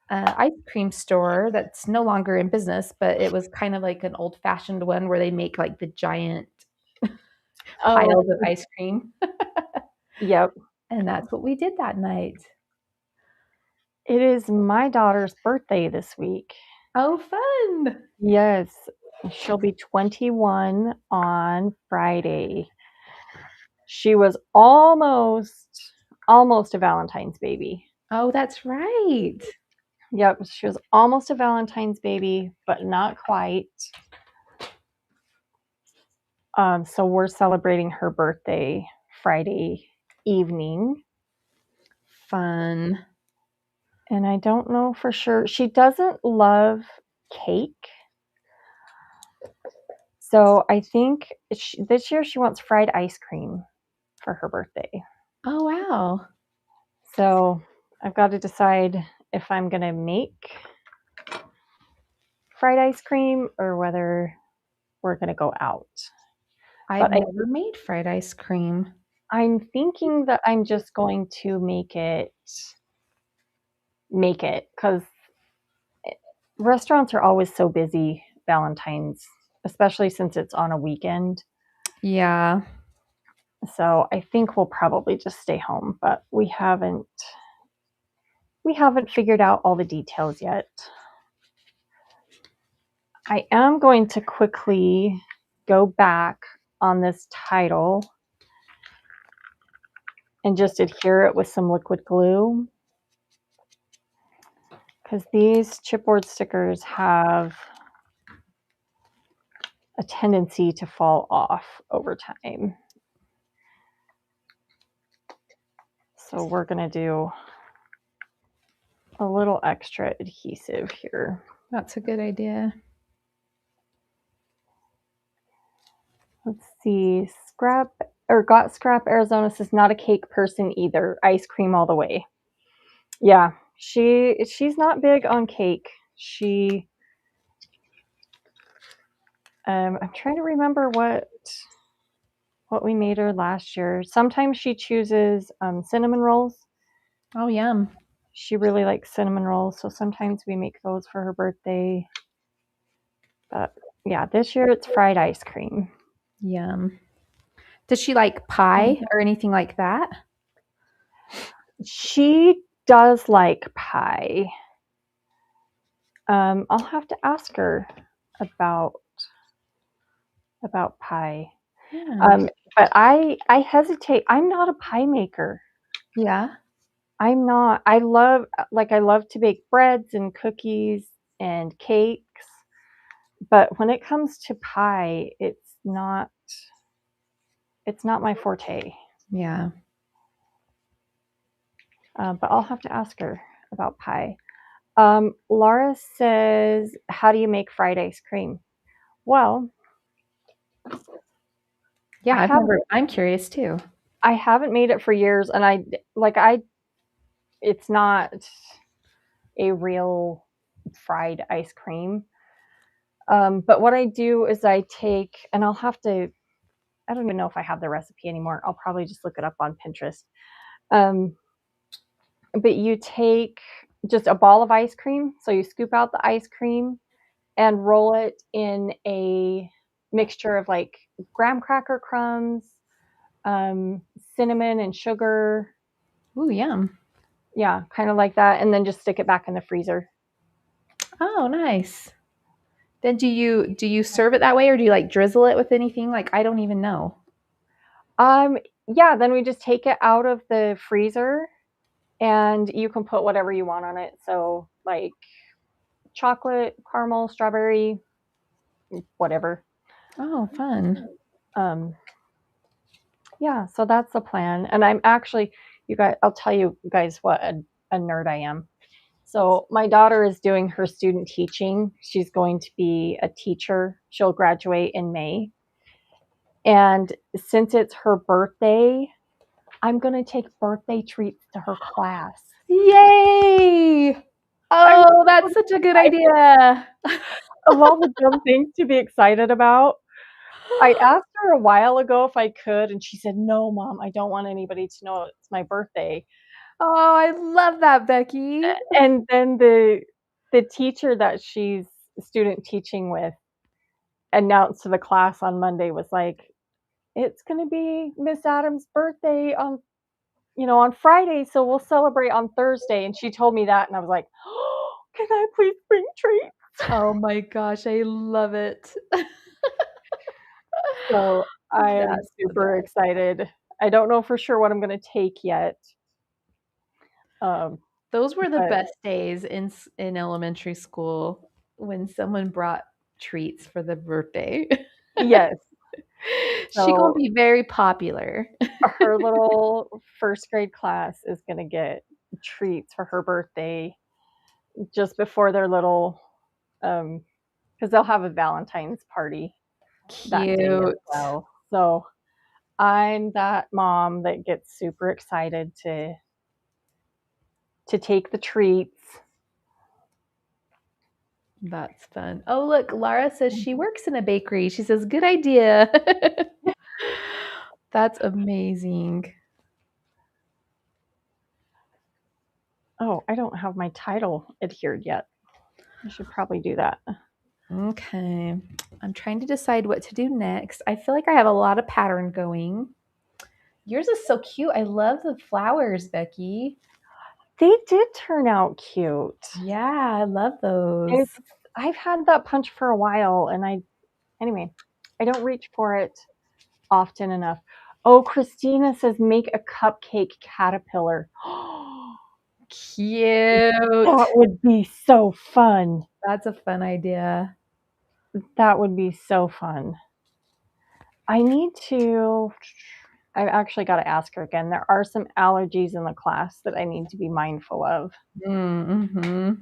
ice cream store that's no longer in business, but it was kind of like an old fashioned one where they make like the giant piles of ice cream. Yep. And that's what we did that night. It is my daughter's birthday this week. Oh, fun. Yes. She'll be 21 on Friday. She was almost a Valentine's baby. Oh, that's right. Yep, she was almost a Valentine's baby, but not quite. So we're celebrating her birthday Friday evening. Fun. And I don't know for sure. She doesn't love cake. So I think this year she wants fried ice cream for her birthday. Oh, wow. So I've got to decide if I'm going to make fried ice cream or whether we're going to go out. I've never made fried ice cream. I'm thinking that I'm just going to make it because restaurants are always so busy Valentine's, especially since it's on a weekend. Yeah. So I think we'll probably just stay home, but we haven't figured out all the details yet. I am going to quickly go back on this title and just adhere it with some liquid glue. Because these chipboard stickers have a tendency to fall off over time. So we're going to do a little extra adhesive here. That's a good idea. Let's see. Got Scrap Arizona says not a cake person either. Ice cream all the way. Yeah, she's not big on cake. I'm trying to remember what we made her last year. Sometimes she chooses cinnamon rolls. Oh, yum. She really likes cinnamon rolls, so sometimes we make those for her birthday. But yeah, this year it's fried ice cream. Yum. Does she like pie or anything like that? She does like pie. I'll have to ask her about pie. Yeah. But I hesitate. I'm not a pie maker. Yeah. I'm not. I love to bake breads and cookies and cakes, but when it comes to pie, it's not my forte. Yeah. But I'll have to ask her about pie. Laura says, "How do you make fried ice cream?" Well, Yeah, I'm curious too. I haven't made it for years, and it's not a real fried ice cream. But what I do is I take, and I don't even know if I have the recipe anymore. I'll probably just look it up on Pinterest. But you take just a ball of ice cream. So you scoop out the ice cream and roll it in a mixture of like graham cracker crumbs, cinnamon and sugar. Ooh, yum. Yeah, kind of like that. And then just stick it back in the freezer. Oh, nice. Then do you serve it that way, or do you like drizzle it with anything? Like, I don't even know. Yeah, then we just take it out of the freezer and you can put whatever you want on it. So like chocolate, caramel, strawberry, whatever. Oh, fun. Yeah, so that's the plan. And I'm actually, I'll tell you guys what a nerd I am. So my daughter is doing her student teaching. She's going to be a teacher. She'll graduate in May. And since it's her birthday, I'm going to take birthday treats to her class. Yay! I'm Oh, that's such a good idea. of all the dumb things to be excited about. I asked her a while ago if I could, and she said, "No, Mom, I don't want anybody to know it's my birthday." Oh, I love that, Becki. And then the teacher that she's student teaching with announced to the class on Monday, was like, "It's going to be Miss Adams' birthday on Friday, so we'll celebrate on Thursday." And she told me that, and I was like, "Oh, can I please bring treats?" Oh my gosh, I love it. So I am That's the super best. excited. I don't know for sure what I'm going to take yet. Those were the But best days in elementary school when someone brought treats for the birthday. yes, She gonna so be very popular. her little first grade class is going to get treats for her birthday just before their little, because they'll have a Valentine's party that day as Cute. well. So I'm that mom that gets super excited to take the treats. That's fun. Oh, look, Lara says she works in a bakery. She says, good idea. That's amazing. Oh, I don't have my title adhered yet. I should probably do that. Okay. I'm trying to decide what to do next. I feel like I have a lot of pattern going. Yours is so cute. I love the flowers, Becki. They did turn out cute. Yeah, I love those. I've had that punch for a while, and anyway, I don't reach for it often enough. Oh, Christina says make a cupcake caterpillar. Cute. That would be so fun. That's a fun idea. That would be so fun. I need to. I've actually got to ask her again. There are some allergies in the class that I need to be mindful of. Mm-hmm.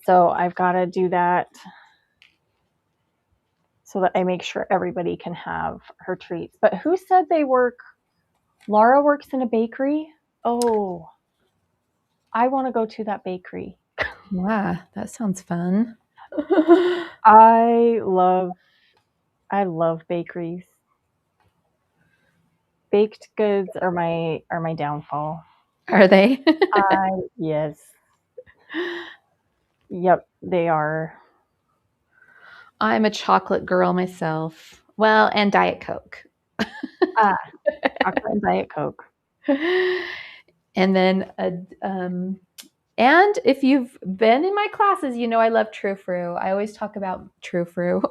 So I've got to do that so that I make sure everybody can have her treats. But who said they work? Laura works in a bakery. Oh, I want to go to that bakery. Wow, that sounds fun. I love I love bakeries. Baked goods are my downfall. Are they? I yes. Yep, they are. I'm a chocolate girl myself. Well, and Diet Coke. Ah, chocolate and Diet Coke. And then and if you've been in my classes, you know I love true fruit. I always talk about true fruit.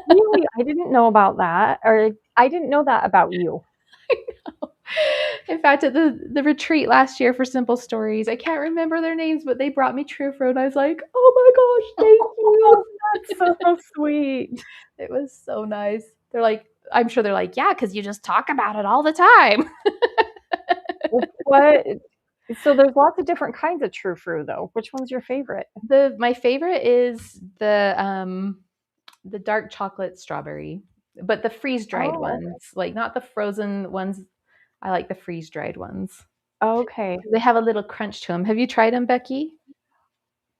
Really? I didn't know about that. Or I didn't know that about you. In fact, at the retreat last year for Simple Stories, I can't remember their names, but they brought me true fruit. I was like, oh my gosh, thank Oh, you. that's so sweet. It was so nice. They're like, I'm sure they're like, yeah, because you just talk about it all the time. What? So there's lots of different kinds of true fruit, though. Which one's your favorite? My favorite is the dark chocolate strawberry, but the freeze dried Oh, ones, like not the frozen ones. I like the freeze dried ones. okay. They have a little crunch to them. Have you tried them, Becki?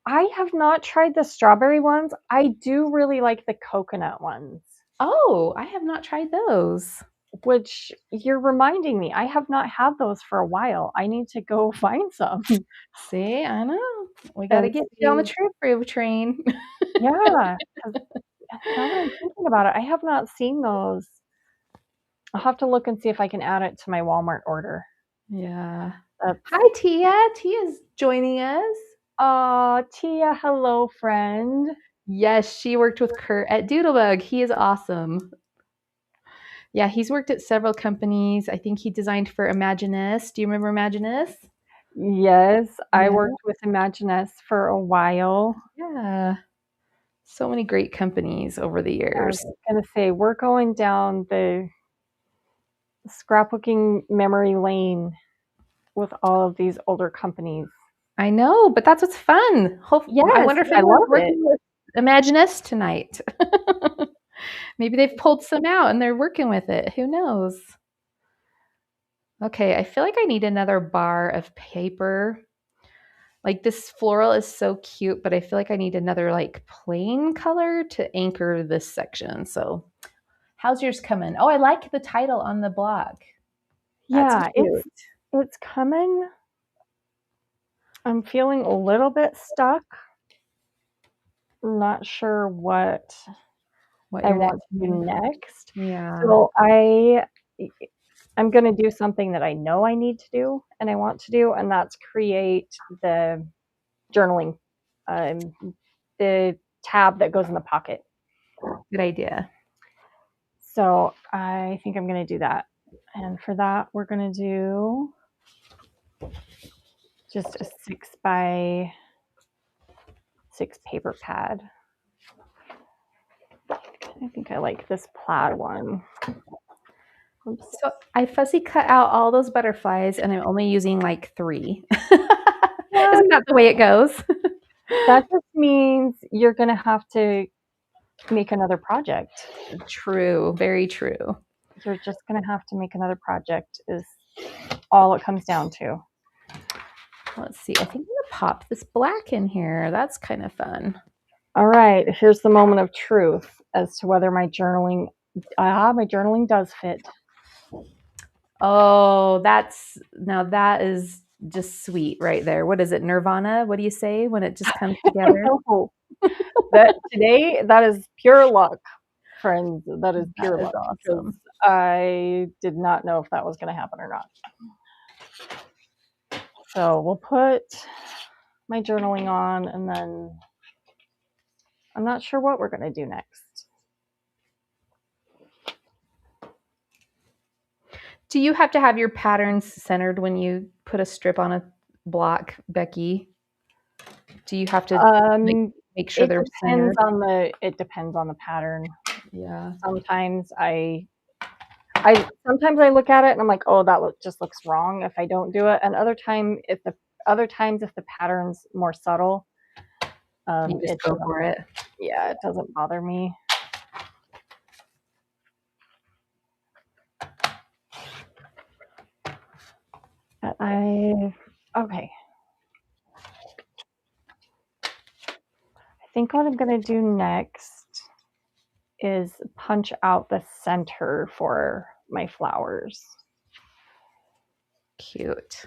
I have not tried the strawberry ones. I do really like the coconut ones, Oh, I have not tried those. which you're reminding me. I have not had those for a while. I need to go find some See, I know. We got to and get you on the see. true fruit train. Yeah, 'cause now that I'm thinking about it, I have not seen those. I'll have to look and see if I can add it to my Walmart order. Yeah. That's Hi, Tia. Tia's joining us. Tia, hello, friend. Yes, she worked with Kurt at Doodlebug. He is awesome. Yeah, he's worked at several companies. I think he designed for Imaginus. Do you remember Imaginus? Yes, I Yeah. worked with Imaginess for a while. Yeah. So many great companies over the I was years. gonna say we're going down the scrapbooking memory lane with all of these older companies. I know, but that's what's fun. I Yes, wonder if I anyone's love it. working with Imaginus tonight. Maybe they've pulled some out and they're working with it. Who knows? Okay, I feel like I need another bar of paper. Like this floral is so cute, but I feel like I need another like plain color to anchor this section. So, how's yours coming? Oh, I like the title on the blog. That's Yeah, cute. it's coming. I'm feeling a little bit stuck. I'm not sure what What I your next want to do one? next. Yeah. So I'm going to do something that I know I need to do and I want to do, and that's create the journaling, um, the tab that goes in the pocket. Good idea. So I think I'm going to do that. And for that, we're going to do just a 6x6 paper pad. I think I like this plaid one. Oops. So I fussy cut out all those butterflies and I'm only using like 3. Yeah, Isn't that the way it goes? that just means you're going to have to make another project. True, very true. You're just going to have to make another project, is all it comes down to. Let's see. I think I'm going to pop this black in here. That's kind of fun. All right, here's the moment of truth as to whether my journaling does fit. Oh, that is just sweet right there. What is it? Nirvana? What do you say when it just comes together? That is pure luck, friends. That is pure That is luck. awesome. I did not know if that was going to happen or not. So we'll put my journaling on, and then I'm not sure what we're going to do next. Do you have to have your patterns centered when you put a strip on a block, Becki? Do you have to like Um, make sure it they're depends centered? on the pattern. Yeah. Sometimes sometimes I look at it and I'm like, "Oh, just looks wrong," if I don't do it, and other times if the pattern's more subtle, You just it go doesn't for it. yeah, it doesn't bother me. But okay. I think what I'm gonna do next is punch out the center for my flowers. Cute.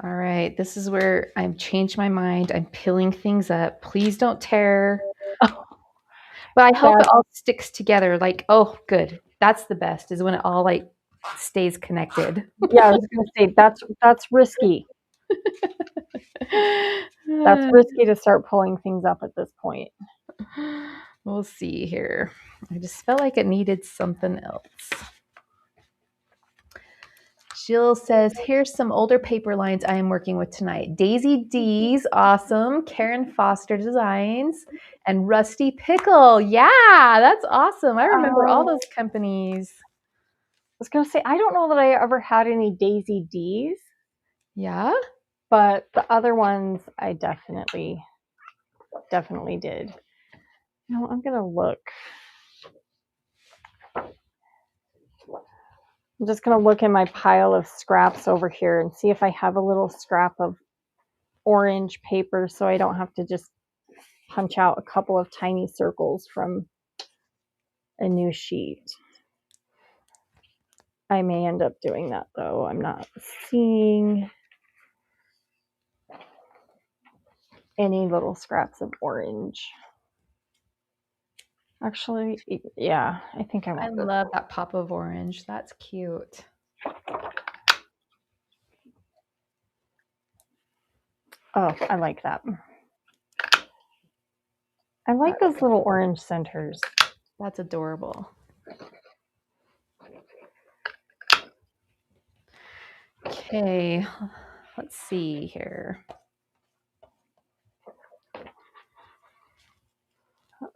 All right. This is where I've changed my mind. I'm pilling things up. Please don't tear. But I hope Yeah, it all sticks together. Like, oh, good. That's the best is when it all like stays connected. yeah, I was gonna say that's risky. That's risky to start pulling things up at this point. We'll see here. I just felt like it needed something else. Jill says, here's some older paper lines I am working with tonight. Daisy D's, awesome. Karen Foster Designs, and Rusty Pickle. Yeah, that's awesome. I remember all Oh, those companies. I was gonna say I don't know that I ever had any Daisy D's, Yeah? but the other ones I definitely did. No, I'm gonna look. I'm just gonna look in my pile of scraps over here and see if I have a little scrap of orange paper so I don't have to just punch out a couple of tiny circles from a new sheet. I may end up doing that though. I'm not seeing any little scraps of orange. Actually, yeah, I think I I want this. love that pop of orange. That's cute. Oh, I like that. I like those little orange centers. That's adorable. Okay, let's see here.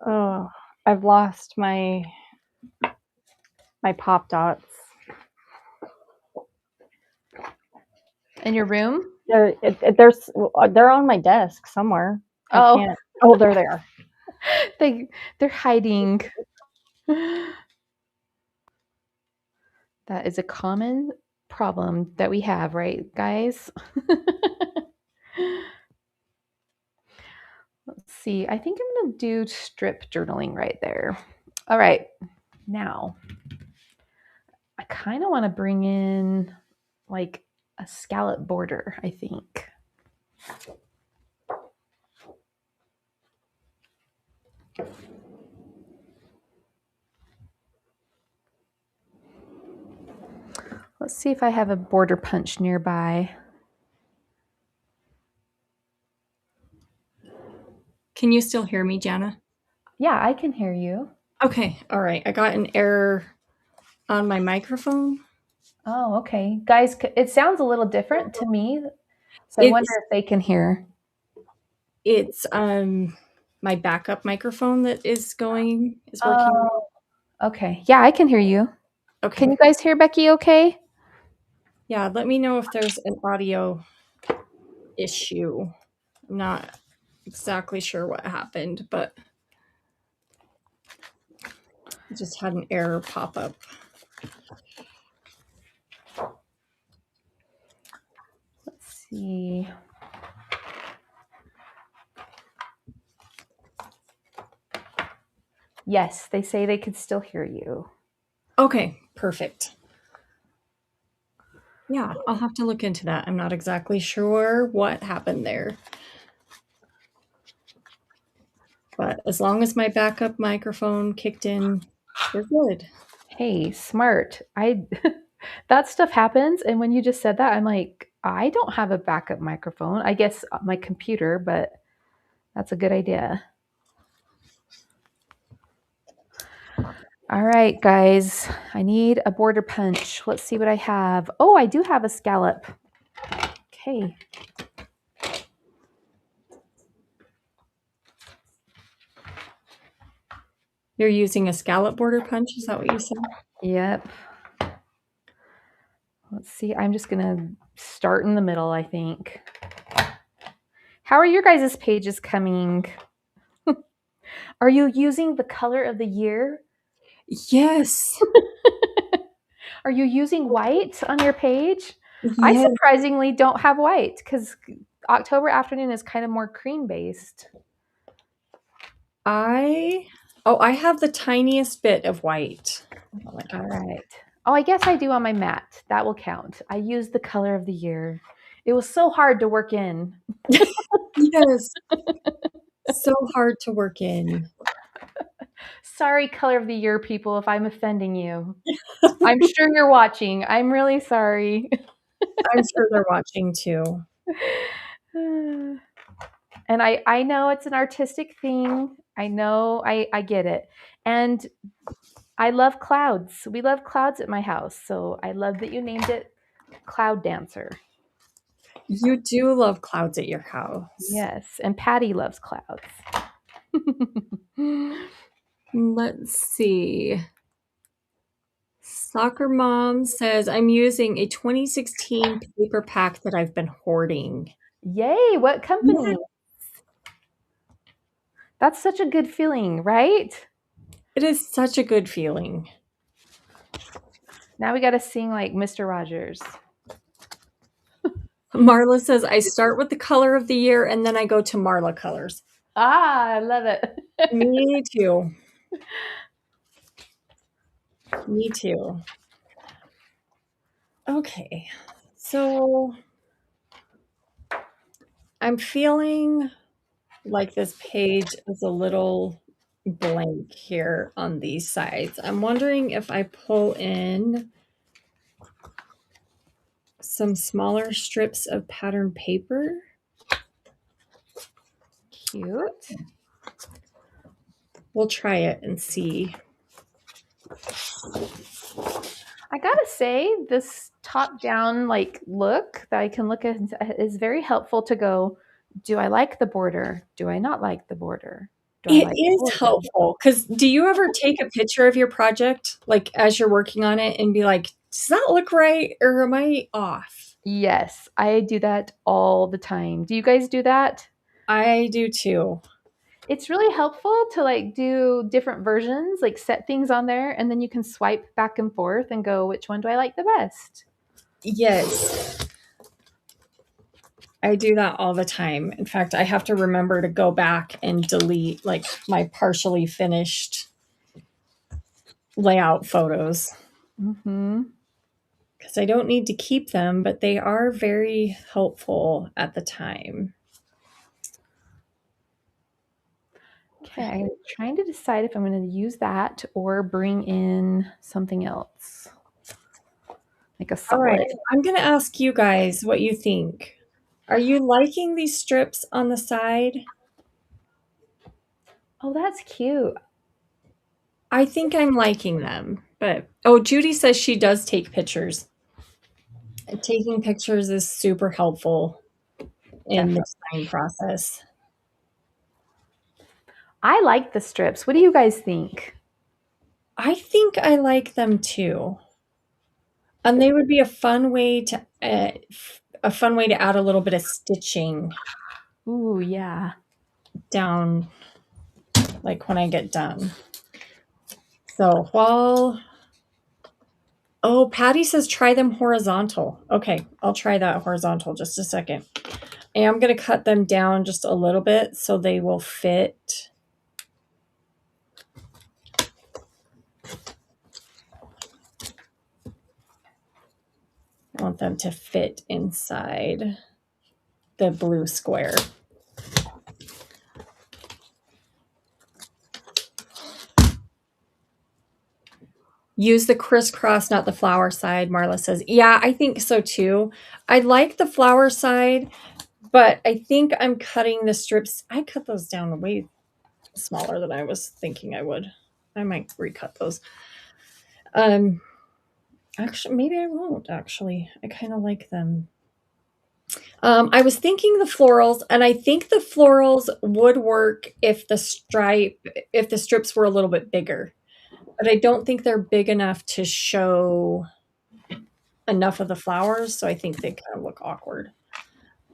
Oh, I've lost my pop dots. In your room? They're on my desk somewhere. I Oh, can't. Oh, there they are. they're hiding. That is a common problem that we have, right, guys? Let's see. I think I'm going to do strip journaling right there. All right. Now, I kind of want to bring in like a scallop border, I think. Let's see if I have a border punch nearby. Can you still hear me, Jana? Yeah, I can hear you. Okay, all right. I got an error on my microphone. Oh, okay. Guys, it sounds a little different to me. So I wonder It's if they can hear. it's my backup microphone that is working. Oh, okay. Yeah, I can hear you. Can Okay. you guys hear Becki okay? Yeah, let me know if there's an audio issue. I'm not exactly sure what happened, but I just had an error pop up. Let's see. Yes, they say they could still hear you. Okay, perfect. Yeah, I'll have to look into that. I'm not exactly sure what happened there. But as long as my backup microphone kicked in, we're good. Hey, smart. I that stuff happens, and when you just said that, I'm like, I don't have a backup microphone. I guess my computer, but that's a good idea. All right, guys, I need a border punch. Let's see what I have. Oh, I do have a scallop. Okay. You're using a scallop border punch, is that what you said? Yep. Let's see. I'm just going to start in the middle, I think. How are your guys' pages coming? Are you using the color of the year? Yes. Are you using white on your page? I Yes. surprisingly don't have white because October afternoon is kind of more cream based. I have the tiniest bit of white. All right. Oh, I guess I do on my mat. That will count. I used the color of the year. It was so hard to work in. Yes. So hard to work in. Sorry, color of the year people, if I'm offending you. I'm sure you're watching. I'm really sorry. I'm sure they're watching too. And I know it's an artistic thing. I know I get it. And I love clouds. We love clouds at my house. So I love that you named it Cloud Dancer. You do love clouds at your house. Yes. And Patty loves clouds. Let's see. Soccer Mom says, I'm using a 2016 paper pack that I've been hoarding. Yay. What company? Yeah. That's such a good feeling, right? It is such a good feeling. Now we got to sing like Mr. Rogers. Marla says, I start with the color of the year and then I go to Marla colors. Ah, I love it. Me too. Me too. Okay. So I'm feeling like this page is a little blank here on these sides. I'm wondering if I pull in some smaller strips of pattern paper. Cute. We'll try it and see. I gotta say, this top-down like look that I can look at is very helpful to go, do I like the border? Do I not like the border? Do I It like the is border? helpful because do you ever take a picture of your project, like as you're working on it, and be like, does that look right or am I off? Yes, I do that all the time. Do you guys do that? I do too. It's really helpful to like do different versions, like set things on there, and then you can swipe back and forth and go, which one do I like the best? Yes. I do that all the time. In fact, I have to remember to go back and delete like my partially finished layout photos because I don't need to keep them, but they are very helpful at the time. Okay, I'm trying to decide if I'm going to use that or bring in something else, like a solid. All right, I'm going to ask you guys what you think. Are you liking these strips on the side? Oh, that's cute. I think I'm liking them, but oh, Judy says she does take pictures. Taking pictures is super helpful in the design process. I like the strips. What do you guys think? I think I like them too. And they would be a fun way to add a little bit of stitching. Ooh, yeah. Down like when I get done. So while Patty says try them horizontal. Okay, I'll try that horizontal just a second. And I'm going to cut them down just a little bit so they will fit. I want them to fit inside the blue square. Use the crisscross, not the flower side, Marla says. Yeah, I think so too. I like the flower side, but I think I'm cutting the strips. I cut those down way smaller than I was thinking I would. I might recut those. Actually, maybe I won't. Actually, I kind of like them. I was thinking the florals, and I think the florals would work if the strips were a little bit bigger, but I don't think they're big enough to show enough of the flowers, so I think they kind of look awkward.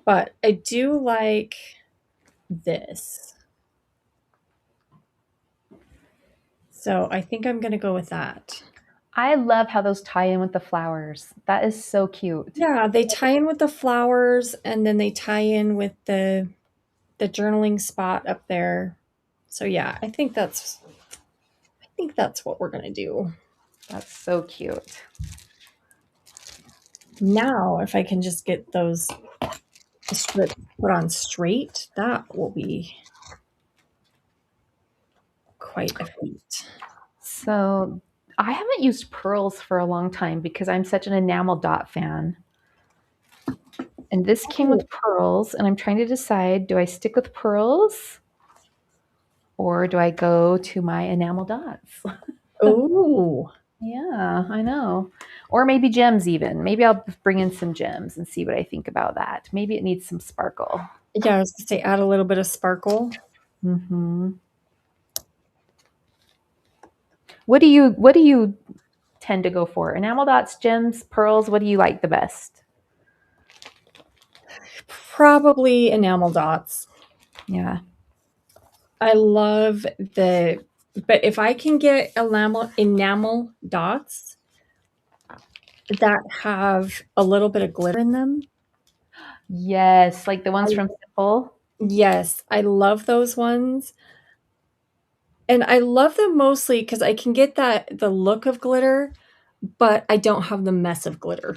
But I do like this. So I think I'm going to go with that. I love how those tie in with the flowers. That is so cute. Yeah, they tie in with the flowers, and then they tie in with the journaling spot up there. So yeah, I think that's what we're going to do. That's so cute. Now, if I can just get those strips put on straight, that will be quite a feat. So I haven't used pearls for a long time because I'm such an enamel dot fan. And this came with pearls, and I'm trying to decide, do I stick with pearls or do I go to my enamel dots? Oh. Yeah, I know. Or maybe gems even. Maybe I'll bring in some gems and see what I think about that. Maybe it needs some sparkle. Yeah, I was going to say add a little bit of sparkle. Mm-hmm. What do you tend to go for? Enamel dots, gems, pearls? What do you like the best? Probably enamel dots. Yeah. I love but if I can get enamel dots that have a little bit of glitter in them. Yes, like the ones from Simple. Yes, I love those ones. And I love them mostly because I can get the look of glitter, but I don't have the mess of glitter.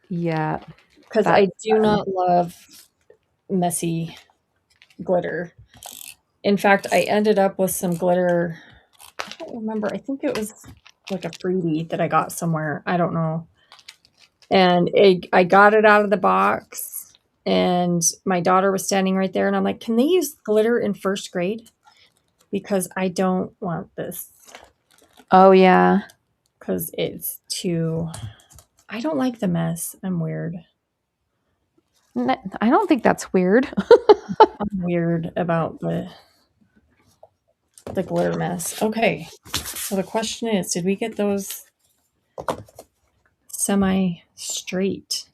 Yeah. Because I do not love messy glitter. In fact, I ended up with some glitter. I don't remember. I think it was like a freebie that I got somewhere. I don't know. And I got it out of the box, and my daughter was standing right there, and I'm like, can they use glitter in first grade? Because I don't want this. Oh, yeah. Because it's too... I don't like the mess. I'm weird. I don't think that's weird. I'm weird about the glitter mess. Okay. So the question is, did we get those semi-straight?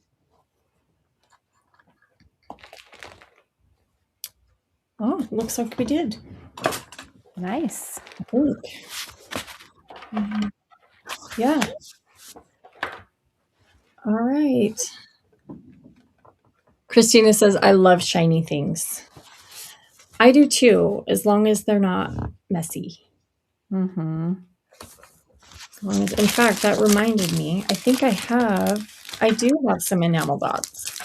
Oh, looks like we did. Nice. I think. Yeah. All right. Christina says, I love shiny things. I do too, as long as they're not messy. Mm-hmm. In fact, that reminded me, I think I do have some enamel dots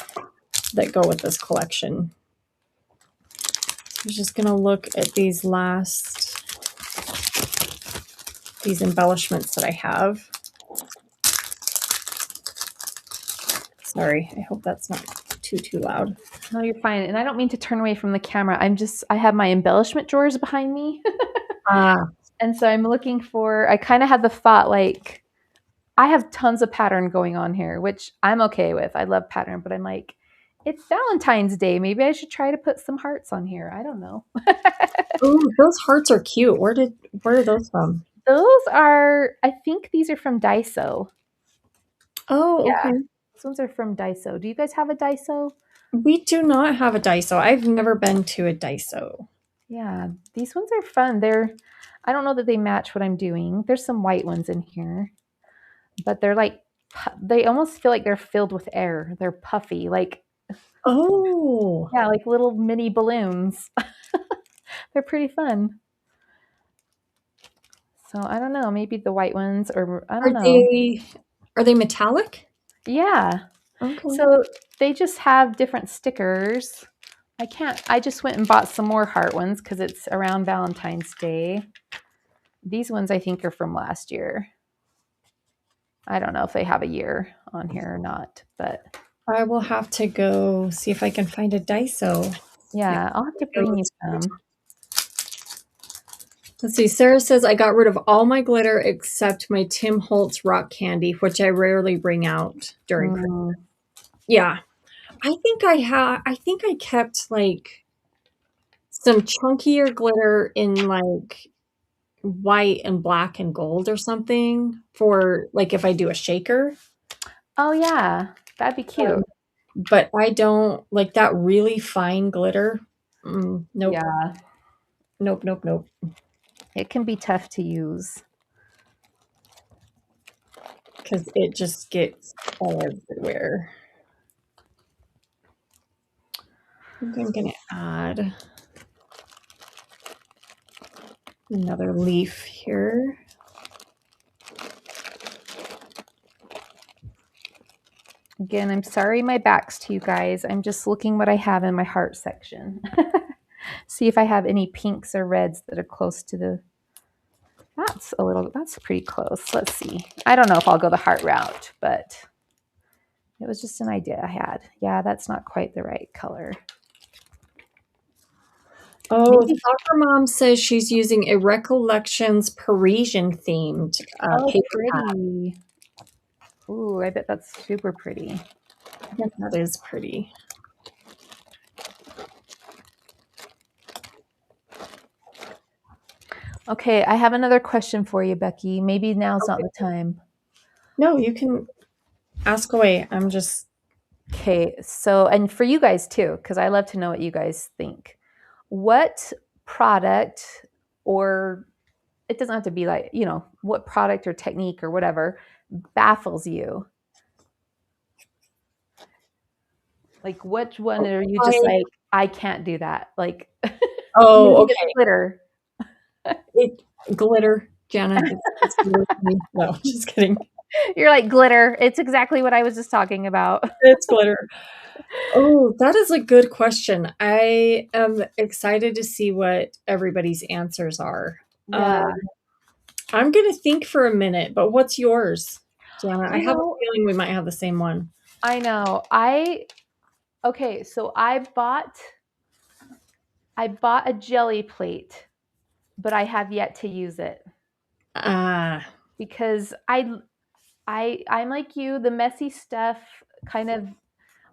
that go with this collection. I'm just going to look at these embellishments that I have. Sorry, I hope that's not too loud. No, you're fine. And I don't mean to turn away from the camera. I have my embellishment drawers behind me. And so I'm looking I kind of had the thought, like, I have tons of pattern going on here, which I'm okay with. I love pattern, but I'm like, it's Valentine's Day. Maybe I should try to put some hearts on here. I don't know. Ooh, those hearts are cute. Where are those from? I think these are from Daiso. Oh, Yeah. okay. These ones are from Daiso. Do you guys have a Daiso? We do not have a Daiso. I've never been to a Daiso. Yeah, these ones are fun. I don't know that they match what I'm doing. There's some white ones in here, but they're like, they almost feel like they're filled with air. They're puffy, like, oh, yeah, like little mini balloons. They're pretty fun. So I don't know, maybe the white ones, or I don't know. Are they metallic? Yeah. Okay. So they just have different stickers. I just went and bought some more heart ones because it's around Valentine's Day. These ones I think are from last year. I don't know if they have a year on here or not, but I will have to go see if I can find a Daiso. yeah, I'll have to bring you some. Let's see. Sarah says, I got rid of all my glitter except my Tim Holtz rock candy, which I rarely bring out during Christmas. Yeah. I think I kept like some chunkier glitter in like white and black and gold or something for like if I do a shaker. Oh yeah, that'd be cute. But I don't like that really fine glitter. Nope. Yeah, Nope. it can be tough to use. Because it just gets all everywhere. I think I'm going to add another leaf here. Again, I'm sorry my back's to you guys. I'm just looking what I have in my heart section. See if I have any pinks or reds that are close to the... That's pretty close. Let's see. I don't know if I'll go the heart route, but it was just an idea I had. Yeah, that's not quite the right color. Oh, Soccer Mom says she's using a Recollections Parisian themed paper pretty. Ooh, I bet that's super pretty. pad. That is pretty. Okay, I have another question for you, Becki. Maybe now's not the time. No, you can ask away. I'm just... Okay, so, and for you guys too, because I love to know what you guys think. What product, or it doesn't have to be like, what product or technique or whatever baffles you? Like, which one are you just like, I can't do that? Like, oh, okay. Glitter. Glitter, Jana. It's glitter for me. No, just kidding. You're like, glitter. It's exactly what I was just talking about. It's glitter. Oh, that is a good question. I am excited to see what everybody's answers are. Yeah. I'm going to think for a minute, but what's yours, Jana? I have a feeling we might have the same one. I know. Okay, so I bought a jelly plate, but I have yet to use it. Because I'm like you, the messy stuff kind of,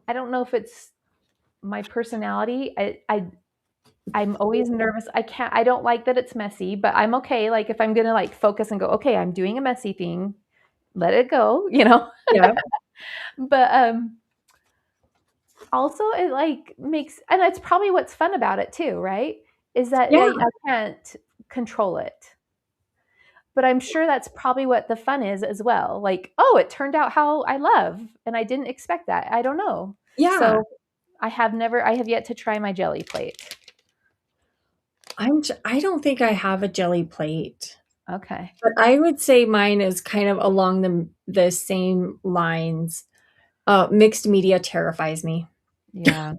I don't know if it's my personality. I'm always nervous. I don't like that it's messy, but I'm okay. Like if I'm going to like focus and go, okay, I'm doing a messy thing, let it go, Yeah. But also it like makes, and that's probably what's fun about it too, right? Is that I can't control it. But I'm sure that's probably what the fun is as well. Like, oh, it turned out how I love, and I didn't expect that. I don't know. Yeah. So I have yet to try my jelly plate. I don't think I have a jelly plate. Okay. But I would say mine is kind of along the same lines. Mixed media terrifies me. Yeah.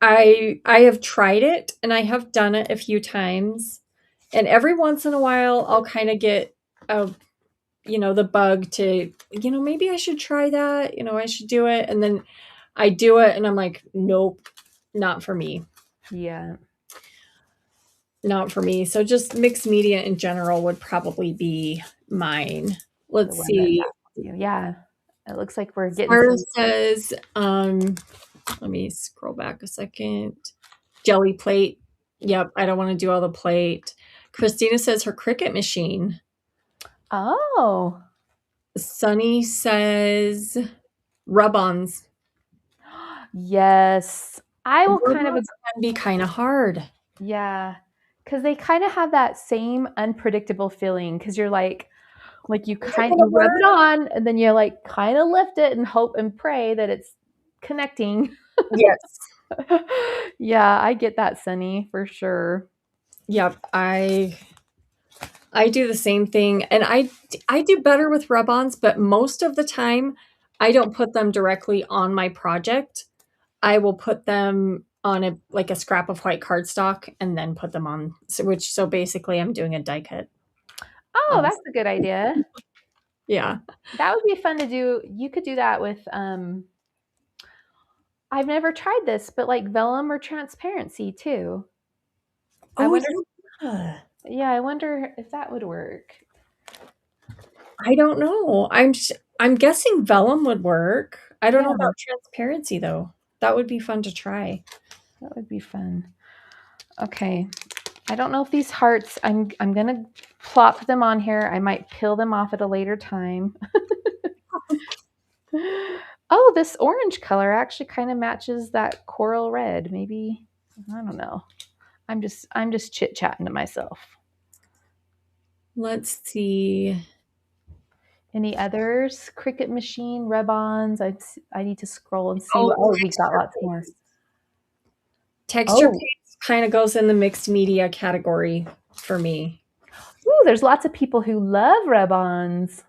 I have tried it and I have done it a few times. And every once in a while I'll kind of get the bug to, maybe I should try that, I should do it. And then I do it and I'm like, nope, not for me. Yeah. Not for me. So just mixed media in general would probably be mine. Let's see. Yeah. It looks like we're getting Sarah says, let me scroll back a second. Jelly plate. Yep, I don't want to do all the plate. Christina says her Cricut machine. Oh. Sunny says rub-ons. Yes. I will kind of can be kind of hard. Yeah. Because they kind of have that same unpredictable feeling because you're like you kind of rub it on and then you like kind of lift it and hope and pray that it's connecting. Yes. Yeah, I get that, Sunny, for sure. Yep, I do the same thing, and I do better with rub-ons, but most of the time I don't put them directly on my project. I will put them on a scrap of white cardstock and then put them on. So basically I'm doing a die cut. Oh, that's a good idea. Yeah. That would be fun to do. You could do that with I've never tried this, but like vellum or transparency too. Oh, Yeah, I wonder if that would work. I don't know. I'm guessing vellum would work. I don't know Yeah. about transparency though. That would be fun to try. That would be fun. Okay. I don't know if these hearts, I'm gonna plop them on here. I might peel them off at a later time. Oh, this orange color actually kind of matches that coral red. Maybe, I don't know. I'm just chit-chatting to myself. Let's see. Any others? Cricut machine, rub-ons. I need to scroll and see. Oh, Oh, we got lots more. Texture Oh, paste kind of goes in the mixed media category for me. ooh, there's lots of people who love rub-ons.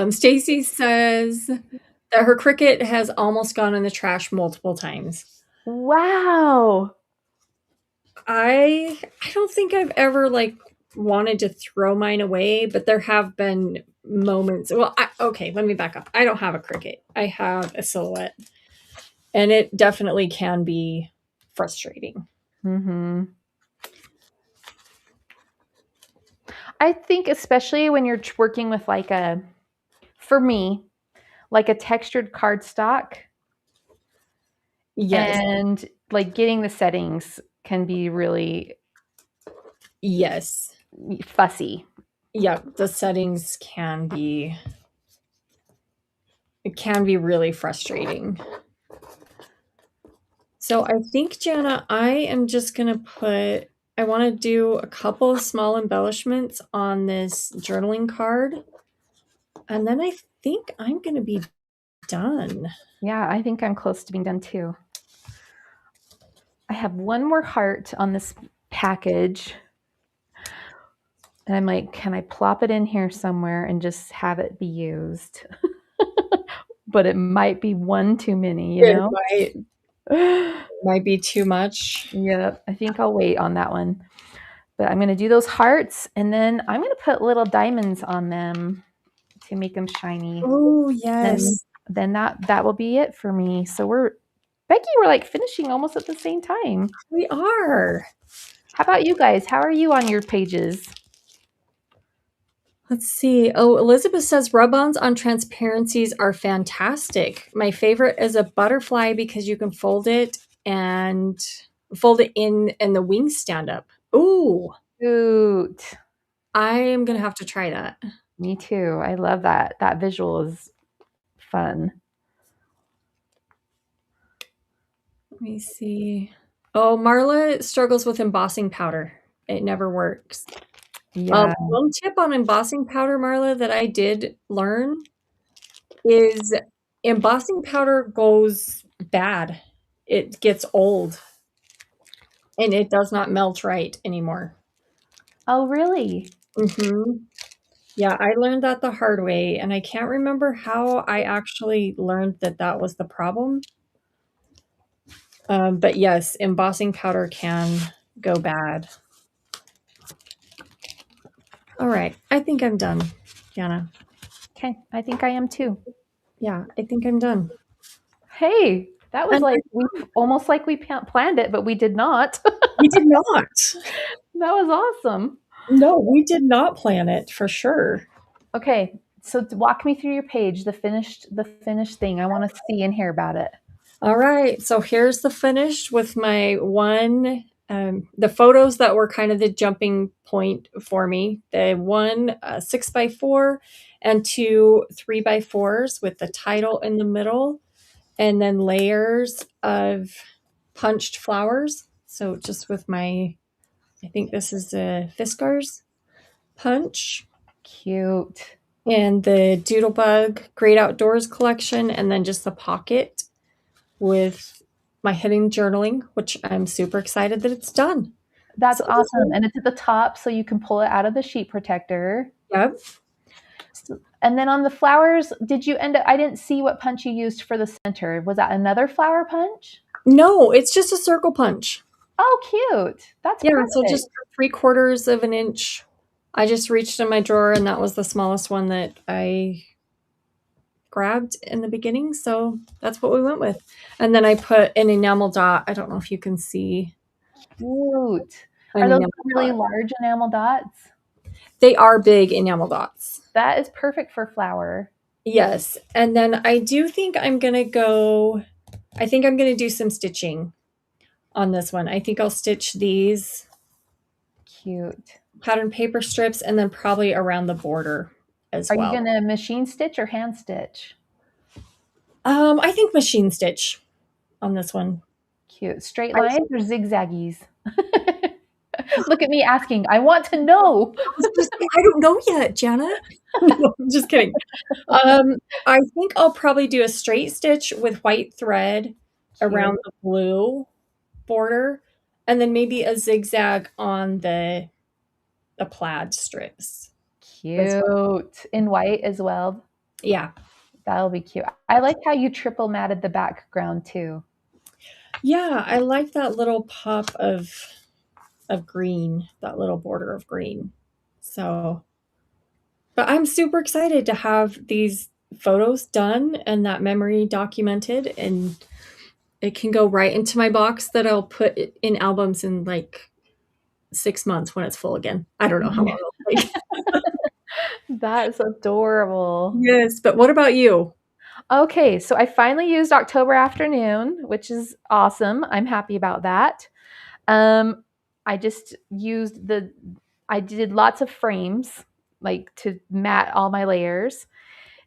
Stacy says that her Cricut has almost gone in the trash multiple times. Wow. I don't think I've ever like wanted to throw mine away, but there have been moments. Well, okay, let me back up. I don't have a Cricut. I have a Silhouette, and it definitely can be frustrating. Mm-hmm. I think especially when you're working with like for me, like a textured cardstock. Yes. And like getting the settings can be really Yes. fussy. Yeah, the settings can be really frustrating. So I think, Jana, I am just going to I want to do a couple of small embellishments on this journaling card. And then I think I'm going to be done. Yeah, I think I'm close to being done too. I have one more heart on this package. And I'm like, can I plop it in here somewhere and just have it be used? But it might be one too many, you know? Might be too much. Yeah, I think I'll wait on that one. But I'm going to do those hearts, and then I'm going to put little diamonds on them to make them shiny. Oh, yes. Then that will be it for me. So Becki, we're like finishing almost at the same time. We are. How about you guys? How are you on your pages? Let's see. Oh, Elizabeth says rub-ons on transparencies are fantastic. My favorite is a butterfly because you can fold it and fold it in and the wings stand up. Ooh. Cute. I am going to have to try that. Me too. I love that. That visual is fun. Let me see. Oh, Marla struggles with embossing powder. It never works. Yeah. One tip on embossing powder, Marla, that I did learn is embossing powder goes bad. It gets old and it does not melt right anymore. Oh, really? Mm-hmm. Yeah, I learned that the hard way, and I can't remember how I actually learned that that was the problem. But yes, embossing powder can go bad. All right, I think I'm done, Jana. Okay, I think I am too. Yeah, I think I'm done. Hey, that was And like almost like we planned it, but we did not. we did not. That was awesome. No, we did not plan it for sure. Okay, so walk me through your page, the finished thing. I want to see and hear about it. All right, so here's the finished with my the photos that were kind of the jumping point for me. The one 6x4 and two 3x4s with the title in the middle, and then layers of punched flowers. So just with I think this is a Fiskars punch. Cute. And the Doodlebug Great Outdoors collection, and then just the pocket with my hidden journaling, which I'm super excited that it's done. That's awesome. And it's at the top, so you can pull it out of the sheet protector. Yep. And then on the flowers, I didn't see what punch you used for the center. Was that another flower punch? No, it's just a circle punch. Oh, cute. That's perfect. So just 3/4 of an inch. I just reached in my drawer, and that was the smallest one that I grabbed in the beginning, so that's what we went with. And then I put an enamel dot. I don't know if you can see. Cute. An Are those enamel really dot. large enamel dots? They are big enamel dots. That is perfect for flower. Yes. And then I do think I'm going to go, I think I'm going to do some stitching on this one. I think I'll stitch these Cute. pattern paper strips and then probably around the border as Are you well. going to machine stitch or hand stitch? I think machine stitch on this one. Cute. Straight lines or zigzaggies? Look at me asking. I want to know. I don't know yet, Jana. No, I'm just kidding. I think I'll probably do a straight stitch with white thread around the blue border, and then maybe a zigzag on the plaid strips. Cute. In white as well. Yeah. That'll be cute. I like how you triple matted the background too. Yeah, I like that little pop of green, that little border of green. So, but I'm super excited to have these photos done and that memory documented, and it can go right into my box that I'll put in albums in like 6 months when it's full again. I don't know how long it'll take. That's adorable. Yes, but what about you? Okay, so I finally used October Afternoon, which is awesome. I'm happy about that. Um, I just used I did lots of frames, like to mat all my layers.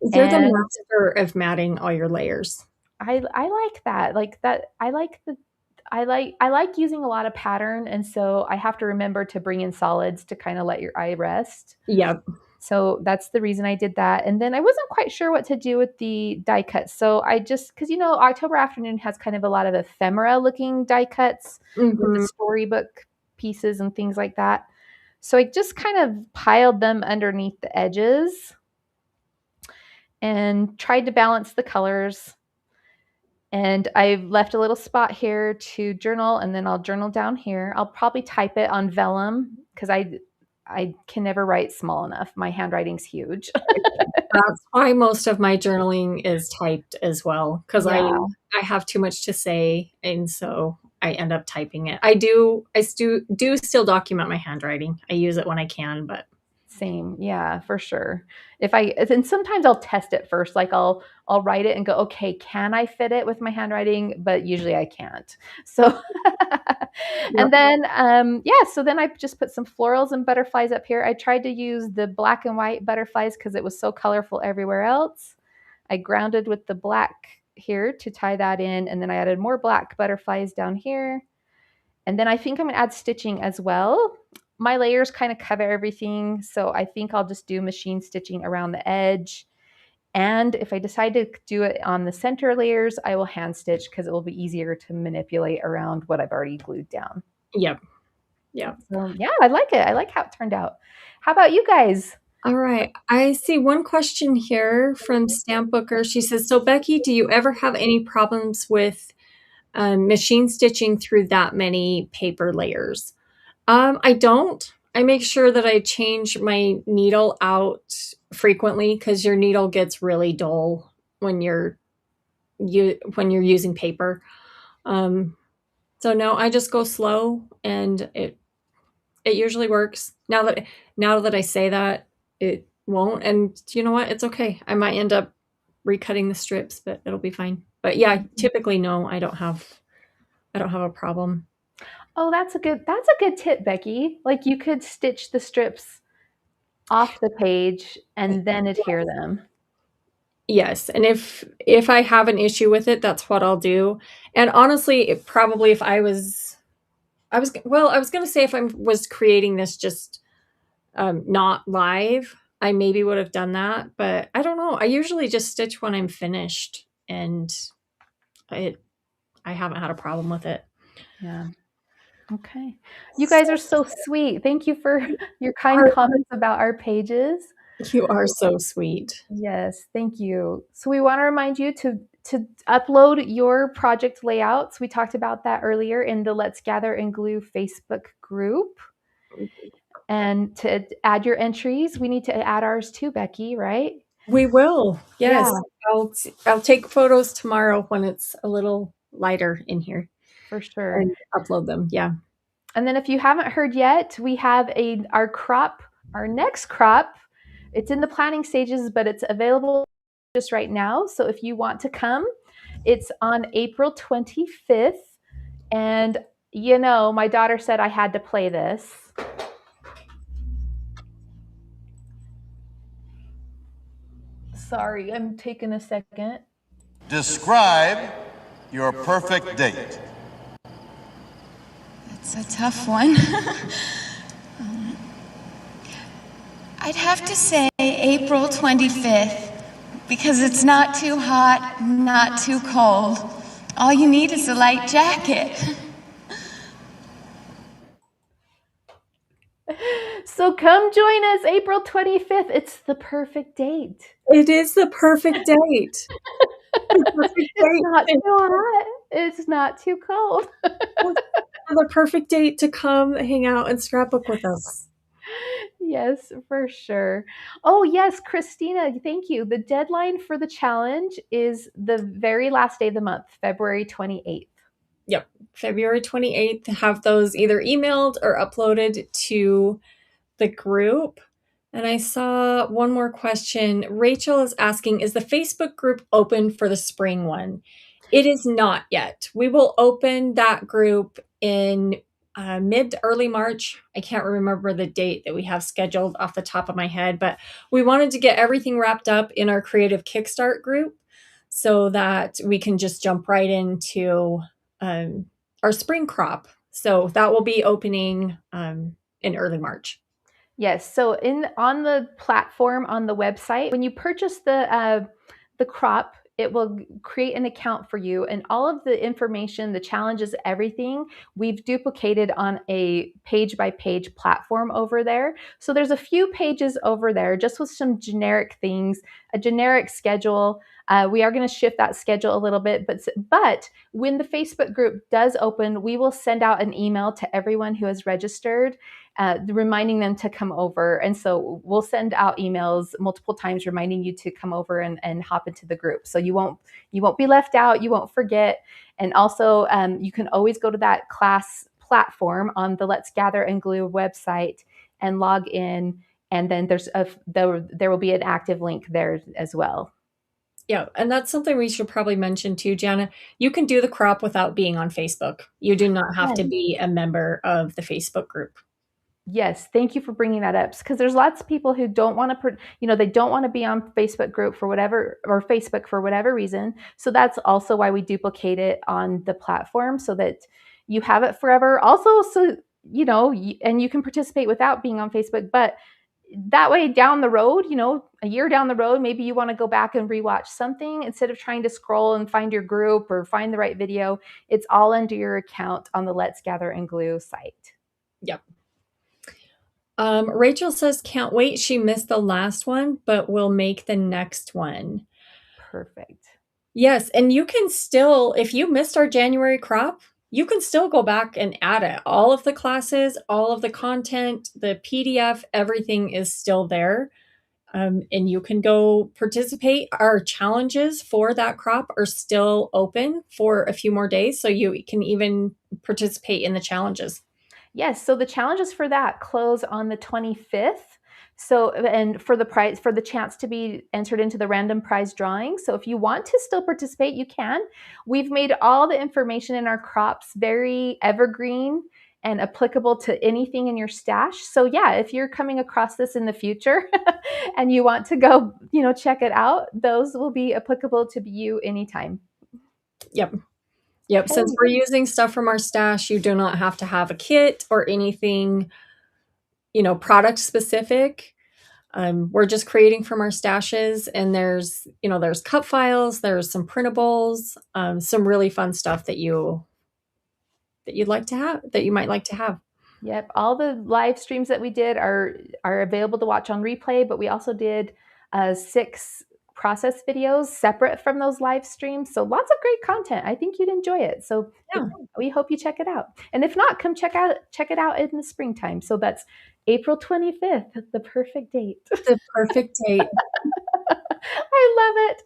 You're the And master of matting all your layers. I like that. Like that I like using a lot of pattern, and so I have to remember to bring in solids to kind of let your eye rest. Yep. So that's the reason I did that. And then I wasn't quite sure what to do with the die cuts. So I just, because October Afternoon has kind of a lot of ephemera looking die cuts with the Mhm. storybook pieces and things like that. So I just kind of piled them underneath the edges and tried to balance the colors. And I've left a little spot here to journal, and then I'll journal down here. I'll probably type it on vellum because I can never write small enough. My handwriting's huge. That's why most of my journaling is typed as well, because Yeah. I have too much to say, and so I end up typing it. I do still document my handwriting. I use it when I can, but Same. Yeah, for sure. And sometimes I'll test it first. Like I'll write it and go, okay, can I fit it with my handwriting? But usually I can't. So yep. and then yeah, so then I just put some florals and butterflies up here. I tried to use the black and white butterflies because it was so colorful everywhere else. I grounded with the black here to tie that in, and then I added more black butterflies down here. And then I think I'm gonna add stitching as well. My layers kind of cover everything, so I think I'll just do machine stitching around the edge. And if I decide to do it on the center layers, I will hand stitch because it will be easier to manipulate around what I've already glued down. Yep. Yep. So yeah, I like it. I like how it turned out. How about you guys? All right. I see one question here from Stamp Booker. She says, "So Becky, do you ever have any problems with machine stitching through that many paper layers?" I don't. I make sure that I change my needle out frequently because your needle gets really dull when when you're using paper. So no, I just go slow, and it usually works. Now that I say that, it won't, and you know what? It's okay. I might end up recutting the strips, but it'll be fine. But yeah, typically no, I don't have a problem. Oh, that's a good tip, Becky. Like you could stitch the strips off the page and then adhere them. Yes, and if I have an issue with it, that's what I'll do. And honestly, probably if I was gonna say if I was creating this just not live, I maybe would have done that, but I don't know. I usually just stitch when I'm finished, and I I haven't had a problem with it. Yeah. Okay. You guys are so sweet. Thank you for your kind Are- comments about our pages. You are so sweet. Yes, thank you. So we want to remind you to upload your project layouts. We talked about that earlier in the Let's Gather and Glue Facebook group. And to add your entries, we need to add ours too, Becky, right? We will. Yes. Yeah, I'll take photos tomorrow when it's a little lighter in here for sure. and upload them. Yeah. And then if you haven't heard yet, we have our next crop. It's in the planning stages, but it's available just right now. So if you want to come, it's on April 25th. And my daughter said I had to play this. Sorry, I'm taking a second. Describe your perfect date. That's a tough one. I'd have to say April 25th, because it's not too hot, not too cold. All you need is a light jacket. So come join us April 25th. It's the perfect date. It is the perfect date. It's not too hot. It's not too cold. The perfect date to come hang out and scrapbook with us. Yes, for sure. Oh, yes, Christina, thank you. The deadline for the challenge is the very last day of the month, February 28th. Yep, February 28th. Have those either emailed or uploaded to the group. And I saw one more question. Rachel is asking, is the Facebook group open for the spring one? It is not yet. We will open that group in mid to early March. I can't remember the date that we have scheduled off the top of my head, but we wanted to get everything wrapped up in our Creative Kickstart group so that we can just jump right into our spring crop. So that will be opening in early March. Yes. So on the platform on the website, when you purchase the crop, it will create an account for you, and all of the information, the challenges, everything we've duplicated on a page by page platform over there. So there's a few pages over there just with some generic things, a generic schedule. We are going to shift that schedule a little bit, but when the Facebook group does open, we will send out an email to everyone who has registered, reminding them to come over. And so we'll send out emails multiple times reminding you to come over and hop into the group. So you won't be left out. You won't forget. And also you can always go to that class platform on the Let's Gather and Glue website and log in. And then there will be an active link there as well. Yeah, and that's something we should probably mention too, Jana. You can do the crop without being on Facebook. You do not have to be a member of the Facebook group. Yes, thank you for bringing that up, because there's lots of people who don't want to, they don't want to be on Facebook group for whatever reason. So that's also why we duplicate it on the platform so that you have it forever. Also, so and you can participate without being on Facebook, but that way down the road, a year down the road, maybe you want to go back and rewatch something instead of trying to scroll and find your group or find the right video. It's all under your account on the Let's Gather and Glue site. Yep. Rachel says, can't wait. She missed the last one, but we'll make the next one. Perfect. Yes. And you can still, if you missed our January crop, you can still go back and add it. All of the classes, all of the content, the PDF, everything is still there. And you can go participate. Our challenges for that crop are still open for a few more days. So you can even participate in the challenges. Yes, so the challenges for that close on the 25th. So, and for the chance to be entered into the random prize drawing. So if you want to still participate, you can. We've made all the information in our crops very evergreen and applicable to anything in your stash. So yeah, if you're coming across this in the future and you want to go, check it out, those will be applicable to you anytime. Yep. Yep. Since we're using stuff from our stash, you do not have to have a kit or anything, product specific. We're just creating from our stashes, and there's cut files, there's some printables, some really fun stuff that you might like to have. Yep. All the live streams that we did are available to watch on replay, but we also did 6 process videos separate from those live streams. So lots of great content. I think you'd enjoy it. So yeah, we hope you check it out. And if not, come check it out in the springtime. So that's April 25th, the perfect date. The perfect date. I love it.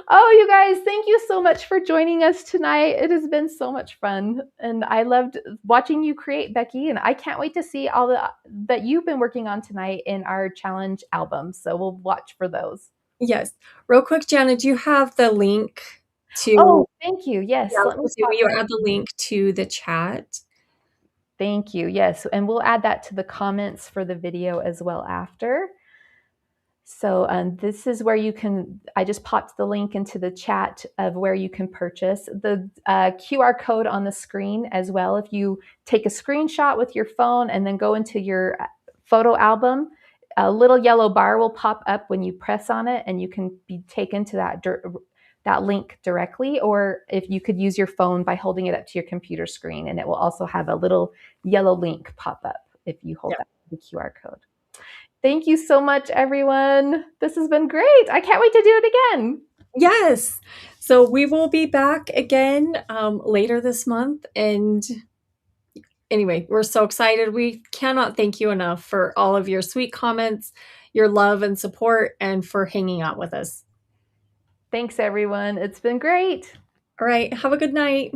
Oh, you guys, thank you so much for joining us tonight. It has been so much fun. And I loved watching you create, Becki. And I can't wait to see all that you've been working on tonight in our challenge album. So we'll watch for those. Yes. Real quick, Jana, do you have the link to... Oh, thank you. Yes. Yeah, Let me will you add the link to the chat? Thank you. Yes. And we'll add that to the comments for the video as well after. So this is where you can, I just popped the link into the chat of where you can purchase. The QR code on the screen as well. If you take a screenshot with your phone and then go into your photo album, a little yellow bar will pop up when you press on it, and you can be taken to that link directly, or if you could use your phone by holding it up to your computer screen, and it will also have a little yellow link pop up if you hold that the QR code. Thank you so much, everyone. This has been great. I can't wait to do it again. Yes. So we will be back again later this month. And anyway, we're so excited. We cannot thank you enough for all of your sweet comments, your love and support, and for hanging out with us. Thanks, everyone. It's been great. All right. Have a good night.